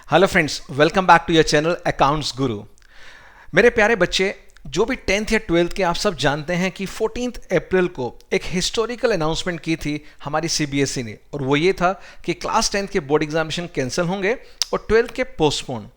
Hello friends, welcome back to your channel accounts Guru. मेरे प्यारे बच्चे, जो भी 10th या 12th के आप सब जानते हैं कि 14 अप्रैल को एक हिस्टोरिकल अनाउंसमेंट की थी हमारी सीबीएसई ने, और वो ये था कि क्लास 10th के बोर्ड एग्जामिनेशन कैंसिल होंगे और 12th के पोस्टपोन।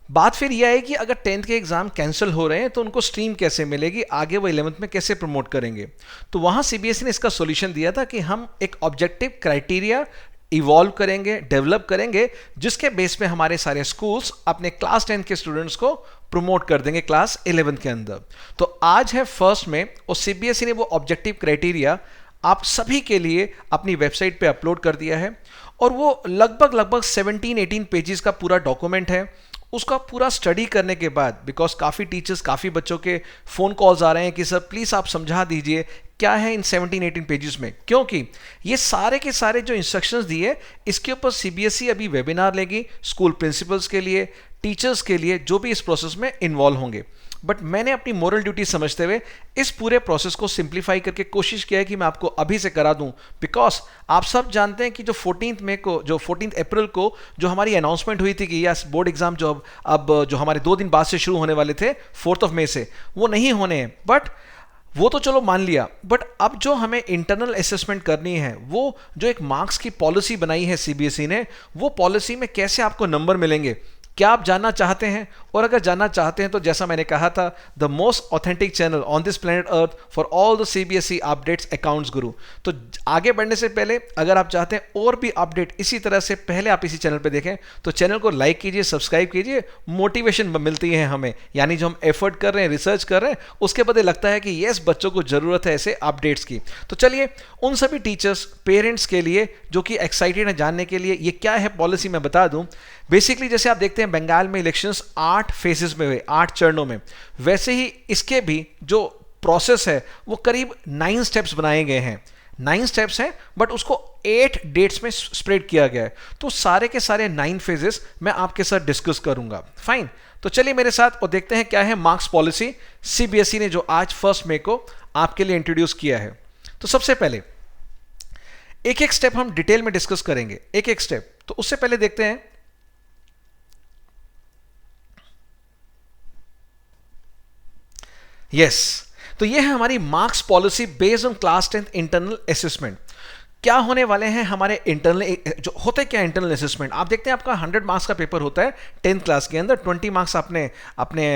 बात फिर यह है कि अगर 10th के एग्जाम कैंसिल हो रहे हैं तो उनको स्ट्रीम कैसे मिलेगी, आगे वो 11th में कैसे प्रमोट करेंगे। तो वहाँ सीबीएसई ने इसका सॉल्यूशन दिया था कि हम एक ऑब्जेक्टिव क्राइटेरिया इवॉल्व करेंगे, डेवलप करेंगे, जिसके बेस पे हमारे सारे स्कूल्स अपने क्लास 10 के स्टूडेंट्स को प्रमोट कर देंगे क्लास 11 के अंदर। तो आज है 1 मई और सीबीएसई ने वो ऑब्जेक्टिव क्राइटेरिया आप सभी के लिए अपनी वेबसाइट पे अपलोड कर दिया है, और वो लगभग 17-18 पेजेस का पूरा डॉक्यूमेंट है। उसका पूरा स्टडी करने के बाद, बिकॉज काफ़ी टीचर्स, काफ़ी बच्चों के फ़ोन कॉल्स आ रहे हैं कि सर प्लीज़ आप समझा दीजिए क्या है इन 17-18 पेजेस में, क्योंकि ये सारे के सारे जो इंस्ट्रक्शंस दिए, इसके ऊपर सीबीएसई अभी वेबिनार लेगी स्कूल प्रिंसिपल्स के लिए, टीचर्स के लिए, जो भी इस प्रोसेस में इन्वॉल्व होंगे। बट मैंने अपनी मोरल ड्यूटी समझते हुए इस पूरे प्रोसेस को सिंप्लीफाई करके कोशिश किया है कि मैं आपको अभी से करा दूं, बिकॉज आप सब जानते हैं कि जो 14 अप्रैल को जो हमारी अनाउंसमेंट हुई थी कि यस बोर्ड एग्जाम जो हमारे 2 दिन बाद से शुरू होने वाले थे 4 मई से, वो नहीं होने हैं। बट वो तो चलो मान लिया, बट अब जो हमें इंटरनल असेसमेंट करनी है, वो जो एक मार्क्स की पॉलिसी बनाई है सीबीएसई ने, वो पॉलिसी में कैसे आपको नंबर मिलेंगे, क्या आप जानना चाहते हैं? और अगर जानना चाहते हैं तो जैसा मैंने कहा था, the most authentic channel on this planet earth for all the CBSE updates accounts गुरु। तो आगे बढ़ने से पहले अगर आप चाहते हैं और भी अपडेट इसी तरह से पहले आप इसी चैनल पे देखें, तो चैनल को लाइक कीजिए, सब्सक्राइब कीजिए। मोटिवेशन मिलती है हमें, यानी जो हम एफर्ट कर रहे हैं, रिसर्च कर रहे हैं, उसके बदले लगता है कि यस बच्चों को जरूरत है ऐसे अपडेट्स की। तो चलिए उन सभी टीचर्स, पेरेंट्स के लिए जो कि एक्साइटेड है जानने के लिए ये क्या है पॉलिसी, मैं बता दूं। बेसिकली जैसे आप देखते हैं बंगाल में इलेक्शंस 8 फेजेस में हुए, 8 चरणों में, वैसे ही इसके भी जो प्रोसेस है वो करीब 9 स्टेप्स बनाए गए हैं। 9 स्टेप्स हैं, बट उसको 8 डेट्स में स्प्रेड किया गया है। तो सारे के सारे 9 फेजेस मैं आपके साथ डिस्कस करूंगा। फाइन, तो चलिए मेरे साथ और देखते हैं क्या है मार्क्स पॉलिसी सीबीएसई ने जो आज 1 मई को आपके लिए इंट्रोड्यूस किया है। तो सबसे पहले एक एक स्टेप हम डिटेल में डिस्कस करेंगे, एक एक स्टेप। तो उससे पहले देखते हैं यस तो ये है हमारी marks policy based on class 10th internal assessment. क्या होने वाले हैं हमारे इंटरनल, जो होते क्या इंटरनल असेसमेंट, आप देखते हैं आपका 100 मार्क्स का पेपर होता है 10th क्लास के अंदर, 20 मार्क्स आपने अपने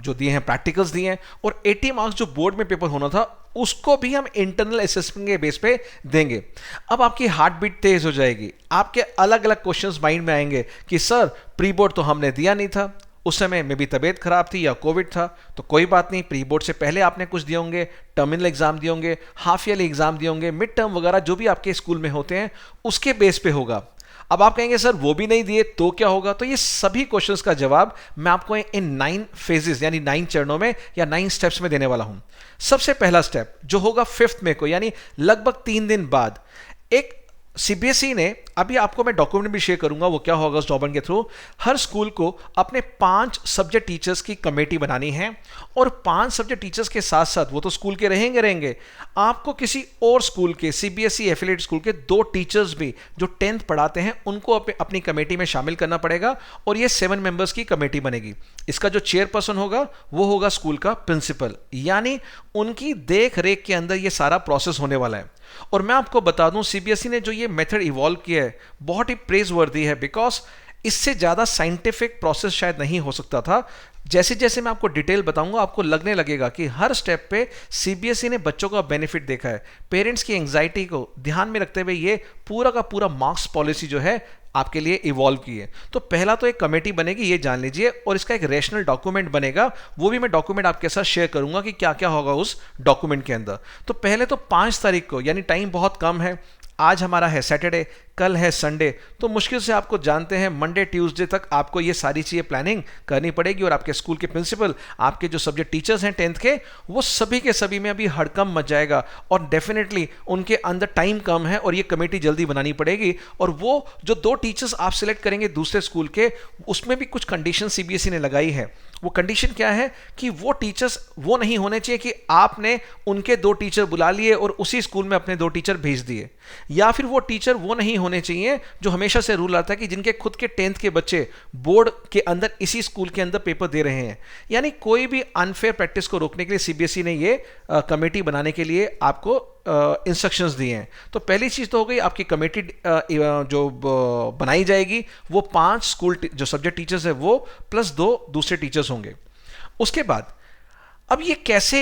जो दिए हैं प्रैक्टिकल्स दिए हैं, और 80 मार्क्स जो बोर्ड में पेपर होना था उसको भी हम इंटरनल असेसमेंट के बेस पे देंगे। अब आपकी हार्ट बीट तेज हो जाएगी, आपके अलग अलग क्वेश्चंस माइंड में आएंगे कि सर प्री बोर्ड तो हमने दिया नहीं था, उस समय में भी तबीयत खराब थी या कोविड था। तो कोई बात नहीं, प्री बोर्ड से पहले आपने कुछ दिए होंगे, टर्मिनल एग्जाम दिए होंगे, हाफ ईयरली एग्जाम दिए होंगे, मिड टर्म वगैरह जो भी आपके स्कूल में होते हैं उसके बेस पे होगा। अब आप कहेंगे सर वो भी नहीं दिए तो क्या होगा? तो ये सभी क्वेश्चंस का जवाब मैं आपको इन 9 फेजेस यानी 9 चरणों में या 9 स्टेप्स में देने वाला हूं। सबसे पहला स्टेप जो होगा 5 मई को, यानी लगभग 3 दिन बाद, एक सीबीएसई ने, अभी आपको मैं डॉक्यूमेंट भी शेयर करूंगा वो क्या होगा उस डॉक्यूमेंट के थ्रू, हर स्कूल को अपने 5 सब्जेक्ट टीचर्स की कमेटी बनानी है, और 5 सब्जेक्ट टीचर्स के साथ साथ वो तो स्कूल के रहेंगे, आपको किसी और स्कूल के, सीबीएसई एफिलिएट स्कूल के 2 टीचर्स भी जो 10th पढ़ाते हैं उनको अपनी कमेटी में शामिल करना पड़ेगा, और ये 7 मेंबर्स की कमेटी बनेगी। इसका जो चेयरपर्सन होगा वो होगा स्कूल का प्रिंसिपल, यानी उनकी देख रेख के अंदर ये सारा प्रोसेस होने वाला है। और मैं आपको बता दूं सीबीएसई ने जो ये मेथड इवॉल्व किया है बहुत ही प्रेज वर्दी है, बिकॉज इससे ज्यादा साइंटिफिक प्रोसेस शायद नहीं हो सकता था। जैसे जैसे मैं आपको डिटेल बताऊंगा आपको लगने लगेगा कि हर स्टेप पे सीबीएसई ने बच्चों का बेनिफिट देखा है, पेरेंट्स की एंग्जाइटी को ध्यान में रखते हुए ये पूरा का पूरा मार्क्स पॉलिसी जो है आपके लिए इवॉल्व की है। तो पहला तो एक कमेटी बनेगी, ये जान लीजिए, और इसका एक रैशनल डॉक्यूमेंट बनेगा, वो भी मैं डॉक्यूमेंट आपके साथ शेयर करूंगा कि क्या क्या होगा उस डॉक्यूमेंट के अंदर। तो पहले तो 5 तारीख को, यानी टाइम बहुत कम है, आज हमारा है सैटरडे, कल है संडे, तो मुश्किल से आपको जानते हैं मंडे ट्यूसडे तक आपको ये सारी चीज़ें प्लानिंग करनी पड़ेगी, और आपके स्कूल के प्रिंसिपल, आपके जो सब्जेक्ट टीचर्स हैं 10th के, वो सभी के सभी में अभी हड़कंप मच जाएगा, और डेफिनेटली उनके अंदर टाइम कम है और ये कमेटी जल्दी बनानी पड़ेगी। और वो जो 2 टीचर्स आप सिलेक्ट करेंगे दूसरे स्कूल के, उसमें भी कुछ कंडीशन सीबीएसई ने लगाई है। वो कंडीशन क्या है कि वो टीचर्स वो नहीं होने चाहिए कि आपने उनके 2 टीचर बुला लिए और उसी स्कूल में अपने 2 टीचर भेज दिए, या फिर वो टीचर वो नहीं होने होने चाहिए, जो हमेशा से रूल आता है कि जिनके खुद के 10th के बच्चे बोर्ड के अंदर इसी स्कूल के अंदर पेपर दे रहे हैं। यानी कोई भी अनफेयर प्रैक्टिस को रोकने के लिए सीबीएसई ने ये कमेटी बनाने के लिए आपको इंस्ट्रक्शंस दिए हैं। तो पहली चीज़ तो हो गई, आपकी कमेटी जो बनाई जाएगी वो 5 स्कूल जो सब्जेक्ट टीचर्स है वो प्लस 2 दूसरे टीचर्स होंगे। उसके बाद अब ये कैसे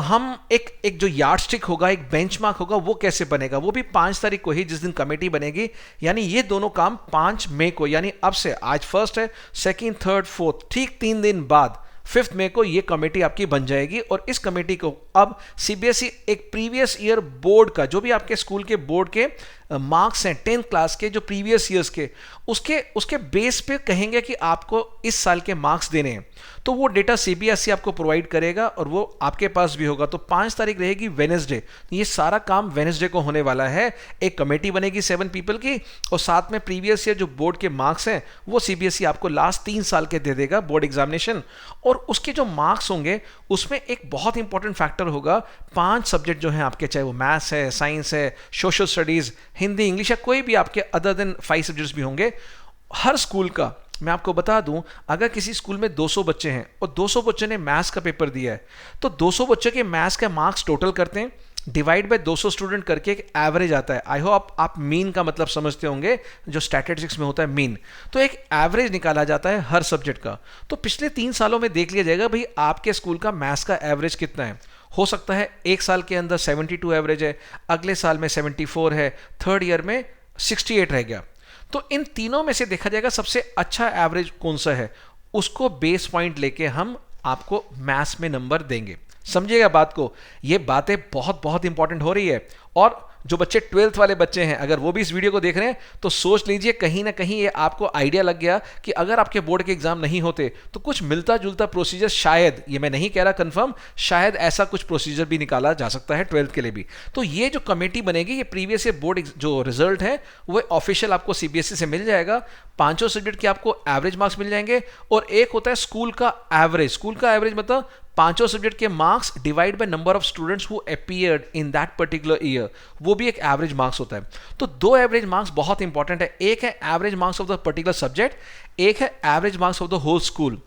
हम एक जो यार्ड स्टिक होगा, एक बेंचमार्क होगा, वो कैसे बनेगा, वो भी 5 तारीख को ही, जिस दिन कमेटी बनेगी। यानी ये दोनों काम 5 मई को, यानी अब से, आज 1 है, 2, 3, 4, ठीक 3 दिन बाद 5 मई को ये कमेटी आपकी बन जाएगी। और इस कमेटी को अब सीबीएसई एक प्रीवियस ईयर बोर्ड का, जो भी आपके स्कूल के बोर्ड के मार्क्स हैं 10th क्लास के, जो प्रीवियस ईयर्स के, उसके बेस पे कहेंगे कि आपको इस साल के मार्क्स देने हैं। तो वो डेटा सीबीएसई आपको प्रोवाइड करेगा और वो आपके पास भी होगा। तो 5 तारीख रहेगी वेडनेसडे। ये सारा काम वेडनेसडे को होने वाला है। एक कमेटी बनेगी 7 पीपल की, और साथ में प्रीवियस ईयर जो बोर्ड के मार्क्स हैं वो सीबीएसई आपको लास्ट 3 साल के दे देगा बोर्ड एग्जामिनेशन। और उसके जो मार्क्स होंगे उसमें एक बहुत इंपॉर्टेंट फैक्टर होगा, 5 सब्जेक्ट जो हैं आपके, चाहे वो मैथ्स है, साइंस है, सोशल स्टडीज, हिंदी, इंग्लिश, या कोई भी आपके अदर देन 5 सब्जेक्ट्स भी होंगे। हर स्कूल का मैं आपको बता दूं, अगर किसी स्कूल में 200 बच्चे हैं और 200 बच्चों ने मैथ्स का पेपर दिया है, तो 200 बच्चों के मैथ्स का मार्क्स टोटल करते हैं, डिवाइड बाय 200 स्टूडेंट करके एक एवरेज आता है। आई होप आप मीन का मतलब समझते होंगे, जो स्टैटिस्टिक्स में होता है मीन। तो एक एवरेज निकाला जाता है हर सब्जेक्ट का। तो पिछले 3 सालों में देख लिया जाएगा भाई आपके स्कूल का मैथ्स का एवरेज कितना है। हो सकता है एक साल के अंदर 72 एवरेज है, अगले साल में 74 है, थर्ड ईयर में 68 रह गया। तो इन तीनों में से देखा जाएगा सबसे अच्छा एवरेज कौन सा है, उसको बेस पॉइंट लेके हम आपको मैथ्स में नंबर देंगे। समझिएगा बात को, ये बातें बहुत बहुत इंपॉर्टेंट हो रही है। और जो बच्चे 12th वाले बच्चे हैं, अगर वो भी इस वीडियो को देख रहे हैं तो सोच लीजिए कहीं ना कहीं ये आपको आइडिया लग गया कि अगर आपके बोर्ड के एग्जाम नहीं होते तो कुछ मिलता जुलता प्रोसीजर, शायद, ये मैं नहीं कह रहा कंफर्म, शायद ऐसा कुछ प्रोसीजर भी निकाला जा सकता है 12th के लिए भी। तो ये जो कमेटी बनेगी, ये प्रीवियस ईयर बोर्ड जो रिजल्ट है वो ऑफिशियल आपको सीबीएसई से मिल जाएगा। 5 सब्जेक्ट के आपको एवरेज मार्क्स मिल जाएंगे, और एक होता है स्कूल का एवरेज। स्कूल का एवरेज मतलब 5 सब्जेक्ट के marks divide by number of students who appeared in that particular year, वो भी एक एवरेज मार्क्स होता है। तो 2 एवरेज मार्क्स बहुत इंपॉर्टेंट है, एक है average marks of the particular subject, एक है average marks of the whole school.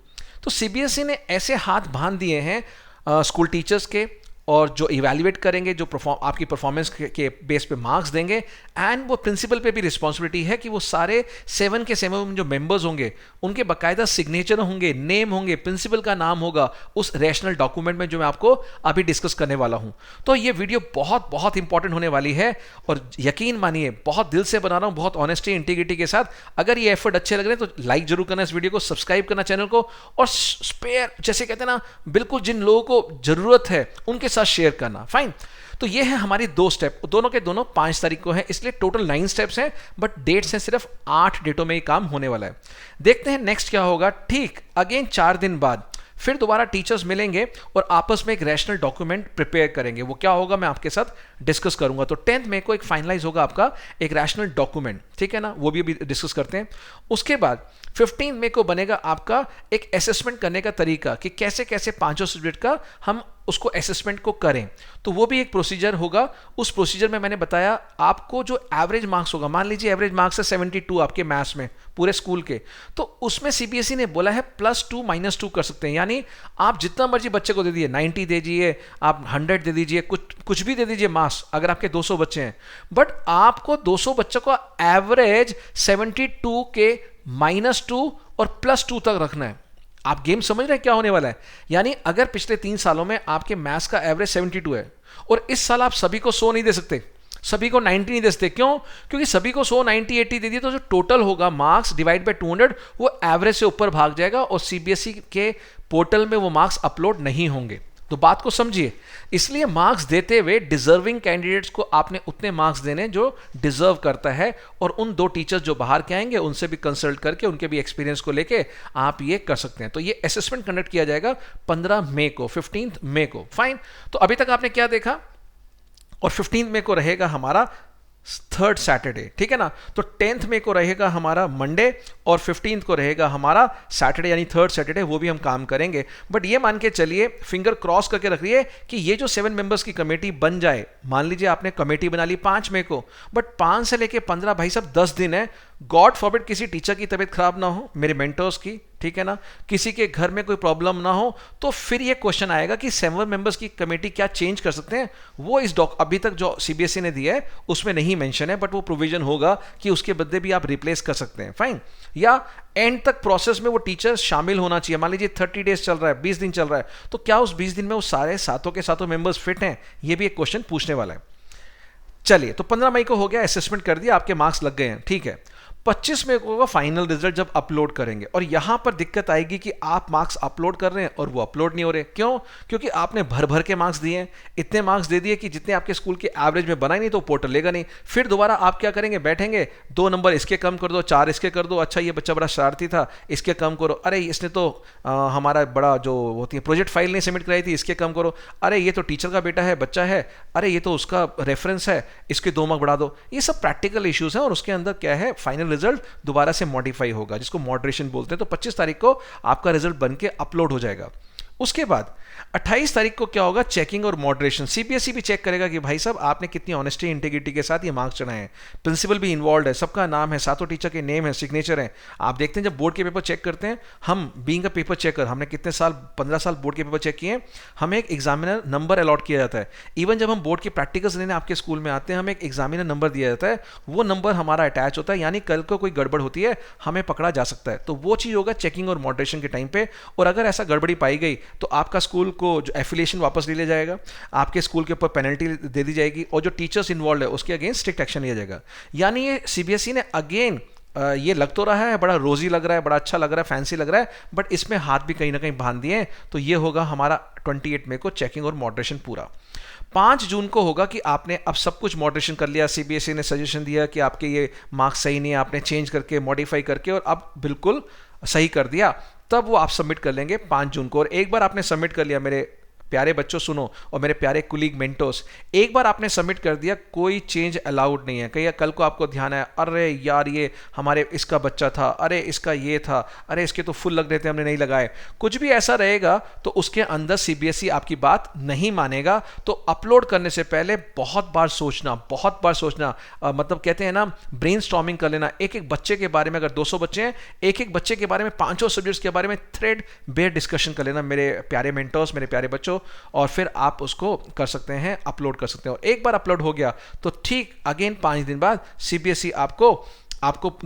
तो सीबीएसई ने ऐसे हाथ बांध दिए हैं स्कूल टीचर्स के, और जो इवैल्यूएट करेंगे, जो आपकी परफॉर्मेंस के बेस पे मार्क्स देंगे, एंड वो प्रिंसिपल पे भी रिस्पॉन्सिबिलिटी है कि वो सारे 7 के 7 जो मेंबर्स होंगे उनके बाकायदा सिग्नेचर होंगे, नेम होंगे, प्रिंसिपल का नाम होगा उस रैशनल डॉक्यूमेंट में जो मैं आपको अभी डिस्कस करने वाला हूं। तो ये वीडियो बहुत बहुत इंपॉर्टेंट होने वाली है, और यकीन मानिए बहुत दिल से बना रहा हूं, बहुत ऑनेस्टी इंटीग्रिटी के साथ। अगर ये एफर्ट अच्छे लग रहे हैं तो लाइक जरूर करना इस वीडियो को, सब्सक्राइब करना चैनल को, और स्पेयर, जैसे कहते हैं ना, बिल्कुल जिन लोगों को जरूरत है उनके साथ शेयर करना। फाइन। तो ये है हमारी 2 स्टेप, दोनों के दोनों 5 तारीख को है, इसलिए टोटल 9 स्टेप्स हैं, बट डेट्स हैं सिर्फ 8 डेटों में ये काम होने वाला है। देखते हैं नेक्स्ट क्या होगा। ठीक अगेन 4 दिन बाद फिर दोबारा टीचर्स मिलेंगे और आपस में एक रैशनल डॉक्यूमेंट प्रिपेयर करेंगे। वो क्या होगा मैं आपके साथ डिस्कस करूंगा। तो 10th मई को एक फाइनलाइज होगा आपका एक रैशनल डॉक्यूमेंट, ठीक है ना, वो भी अभी डिस्कस करते हैं। उसके बाद 15 मई को बनेगा आपका एक असेसमेंट करने का तरीका, कि कैसे कैसे 5 सब्जेक्ट का हम उसको असेसमेंट को करें। तो वो भी एक प्रोसीजर होगा। उस प्रोसीजर में मैंने बताया आपको जो एवरेज मार्क्स होगा, मान लीजिए एवरेज मार्क्स है 72 आपके मैथ्स में पूरे स्कूल के, तो उसमें सीबीएसई ने बोला है +2 -2 कर सकते हैं। यानी आप जितना मर्जी बच्चे को दे दीजिए, 90 दे दीजिए, आप 100 दे दीजिए, कुछ भी दे दीजिए मार्क्स, अगर आपके 200 बच्चे हैं, बट आपको 200 बच्चों का एवरेज 72 के -2 और +2 तक रखना है। आप गेम समझ रहे हैं क्या होने वाला है। यानी अगर पिछले 3 सालों में आपके मैथ्स का एवरेज 72 है, और इस साल आप सभी को 100 नहीं दे सकते, सभी को 90 नहीं दे सकते। क्यों? क्योंकि सभी को 100, 90, 80 दे दिए तो जो टोटल होगा मार्क्स डिवाइड बाय 200 वो एवरेज से ऊपर भाग जाएगा, और सीबीएसई के पोर्टल में वो मार्क्स अपलोड नहीं होंगे। तो बात को समझिए। इसलिए मार्क्स देते हुए डिजर्विंग कैंडिडेट्स को आपने उतने मार्क्स देने जो डिजर्व करता है, और उन 2 टीचर्स जो बाहर के आएंगे उनसे भी कंसल्ट करके, उनके भी एक्सपीरियंस को लेके आप ये कर सकते हैं। तो ये असेसमेंट कंडक्ट किया जाएगा 15 मई को, 15 मई को। फाइन। तो अभी तक आपने क्या देखा, और 15 मई को रहेगा हमारा थर्ड सैटरडे, ठीक है ना। तो 10th में को रहेगा हमारा मंडे और 15th को रहेगा हमारा सैटरडे, यानी थर्ड सैटरडे, वो भी हम काम करेंगे। बट ये मान के चलिए, फिंगर क्रॉस करके रख रही है कि ये जो 7 मेंबर्स की कमेटी बन जाए। मान लीजिए आपने कमेटी बना ली 5 मई को, बट 5 से लेके 15, भाई साहब 10 दिन है। गॉड फॉरबिड किसी टीचर की तबीयत खराब ना हो, मेरे मेंटर्स की, ठीक है ना, किसी के घर में कोई प्रॉब्लम ना हो, तो फिर ये क्वेश्चन आएगा कि 7 मेंबर्स की कमेटी क्या चेंज कर सकते हैं। वो इस अभी तक जो सीबीएसई ने दिया है उसमें नहीं मेंशन है, बट वो प्रोविजन होगा कि उसके बदले भी आप रिप्लेस कर सकते हैं, फाइन। या एंड तक प्रोसेस में वो टीचर शामिल होना चाहिए। मान लीजिए 30 डेज चल रहा है, 20 दिन चल रहा है, तो क्या उस 20 दिन में वो सारे सातों के सातों मेंबर्स फिट हैं? ये भी एक क्वेश्चन पूछने वाला है। चलिए, तो 15 मई को हो गया, असेसमेंट कर दिया, आपके मार्क्स लग गए हैं, ठीक है। 25 मई को होगा फाइनल रिजल्ट जब अपलोड करेंगे, और यहां पर दिक्कत आएगी कि आप मार्क्स अपलोड कर रहे हैं और वो अपलोड नहीं हो रहे। क्यों? क्योंकि आपने भर भर के मार्क्स दिए हैं, इतने मार्क्स दे दिए कि जितने आपके स्कूल के एवरेज में बना ही नहीं, तो पोर्टल लेगा नहीं। फिर दोबारा आप क्या करेंगे? बैठेंगे, 2 नंबर इसके कम कर दो, 4 इसके कर दो, अच्छा ये बच्चा बड़ा शरारती था, इसके कम करो, अरे इसने तो हमारा बड़ा जो होती है प्रोजेक्ट फाइल नहीं सबमिट कराई थी, इसके कम करो, अरे ये तो टीचर का बेटा है, बच्चा है, अरे ये तो उसका रेफरेंस है, इसके 2 मार्क बढ़ा दो। ये सब प्रैक्टिकल इश्यूज हैं, और उसके अंदर क्या है, फाइनल रिजल्ट दोबारा से मॉडिफाई होगा, जिसको मॉडरेशन बोलते हैं। तो 25 तारीख को आपका रिजल्ट बन के अपलोड हो जाएगा। उसके बाद 28 तारीख को क्या होगा? चेकिंग और मॉडरेशन। सीबीएसई भी चेक करेगा कि भाई साहब आपने कितनी ऑनेस्टी इंटीग्रिटी के साथ ये मार्क्स चढ़ाए हैं। प्रिंसिपल भी इन्वॉल्व है, सबका नाम है, सातों टीचर के नेम है, सिग्नेचर है। आप देखते हैं जब बोर्ड के पेपर चेक करते हैं, हम बीइंग अ पेपर चेकर, हमने कितने साल, 15 साल बोर्ड के पेपर चेक किए, हमें एक एग्जामिनर नंबर अलॉट किया जाता है। इवन जब हम बोर्ड के प्रैक्टिकल्स लेने आपके स्कूल में आते हैं, हमें एक एग्जामिनर नंबर दिया जाता है, वो नंबर हमारा अटैच होता है, यानी कल को कोई गड़बड़ होती है हमें पकड़ा जा सकता है। तो वो चीज़ होगा चेकिंग और मॉडरेशन के टाइम पे। और अगर ऐसा गड़बड़ी पाई गई तो आपका स्कूल को जो एफिलिएशन वापस ले लिया जाएगा, आपके स्कूल के ऊपर पेनल्टी दे दी जाएगी, और जो टीचर्स इन्वॉल्व है उसके अगेंस्ट स्ट्रिक्ट एक्शन लिया जाएगा। यानी ये सीबीएसई ने अगेन, ये लग तो रहा है बड़ा रोजी लग रहा है, बड़ा अच्छा लग रहा है, फैंसी लग रहा है, बट इसमें हाथ भी कहीं ना कहीं बांध दिए हैं। तो ये होगा हमारा 28 मई को चेकिंग और मॉडरेशन पूरा। 5 जून को होगा कि आपने अब सब कुछ मॉडरेशन कर लिया, सीबीएसई ने सजेशन दिया कि आपके ये मार्क्स सही नहीं है, आपने चेंज करके मॉडिफाई करके और अब बिल्कुल सही कर दिया, तब वो आप सबमिट कर लेंगे 5 जून को। और एक बार आपने सबमिट कर लिया, मेरे प्यारे बच्चों सुनो, और मेरे प्यारे कुलीग मेंटोर्स, एक बार आपने सबमिट कर दिया, कोई चेंज अलाउड नहीं है। कहीं कल को आपको ध्यान है, अरे यार ये हमारे इसका बच्चा था, अरे इसका ये था, अरे इसके तो फुल लग रहे थे हमने नहीं लगाए, कुछ भी ऐसा रहेगा तो उसके अंदर सीबीएसई आपकी बात नहीं मानेगा। तो अपलोड करने से पहले बहुत बार सोचना, बहुत बार सोचना, मतलब कहते हैं ना, ब्रेनस्टॉर्मिंग कर लेना। एक एक बच्चे के बारे में, अगर 200 बच्चे हैं, एक एक बच्चे के बारे में, 500 सब्जेक्ट्स के बारे में थ्रेड बेयर डिस्कशन कर लेना मेरे प्यारे मेंटर्स, मेरे प्यारे बच्चों, और फिर आप उसको कर सकते हैं, अपलोड कर सकते हैं। और एक बार अपलोड हो गया तो ठीक अगेन 5 दिन बाद सीबीएसई आपको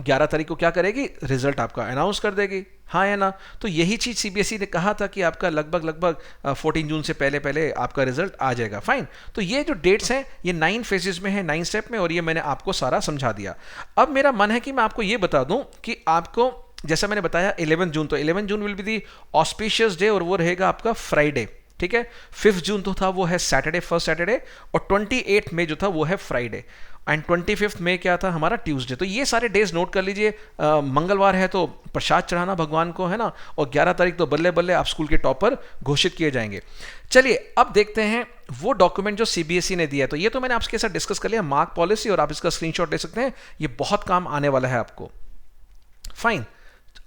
11 तारीख को क्या करेगी? रिजल्ट आपका अनाउंस कर देगी, हाँ या ना। तो यही चीज सीबीएसई ने कहा था कि आपका लगभग 14 जून से पहले पहले आपका रिजल्ट आ जाएगा, फाइन। तो ये जो डेट्स हैं ये 9 फेजेस में है, 9 स्टेप में, और ये मैंने आपको सारा समझा दिया। अब मेरा मन है कि मैं आपको ये बता दूं कि आपको, जैसा मैंने बताया 11 जून, तो 11 June will be the auspicious day, और वो रहेगा आपका फ्राइडे, ठीक है। 5 जून तो था वो है सैटरडे, फर्स्ट सैटरडे, और 28 मई जो था वो है फ्राइडे, एंड 25 मई क्या था हमारा? ट्यूसडे। तो ये सारे डेज नोट कर लीजिए। मंगलवार है तो प्रसाद चढ़ाना भगवान को, है ना, और 11 तारीख तो बल्ले बल्ले आप स्कूल के टॉपर घोषित किए जाएंगे। चलिए अब देखते हैं वो डॉक्यूमेंट जो सीबीएसई ने दिया है। तो ये तो मैंने आपके साथ डिस्कस कर लिया, मार्क पॉलिसी, और आप इसका स्क्रीनशॉट ले सकते हैं, ये बहुत काम आने वाला है आपको, फाइन।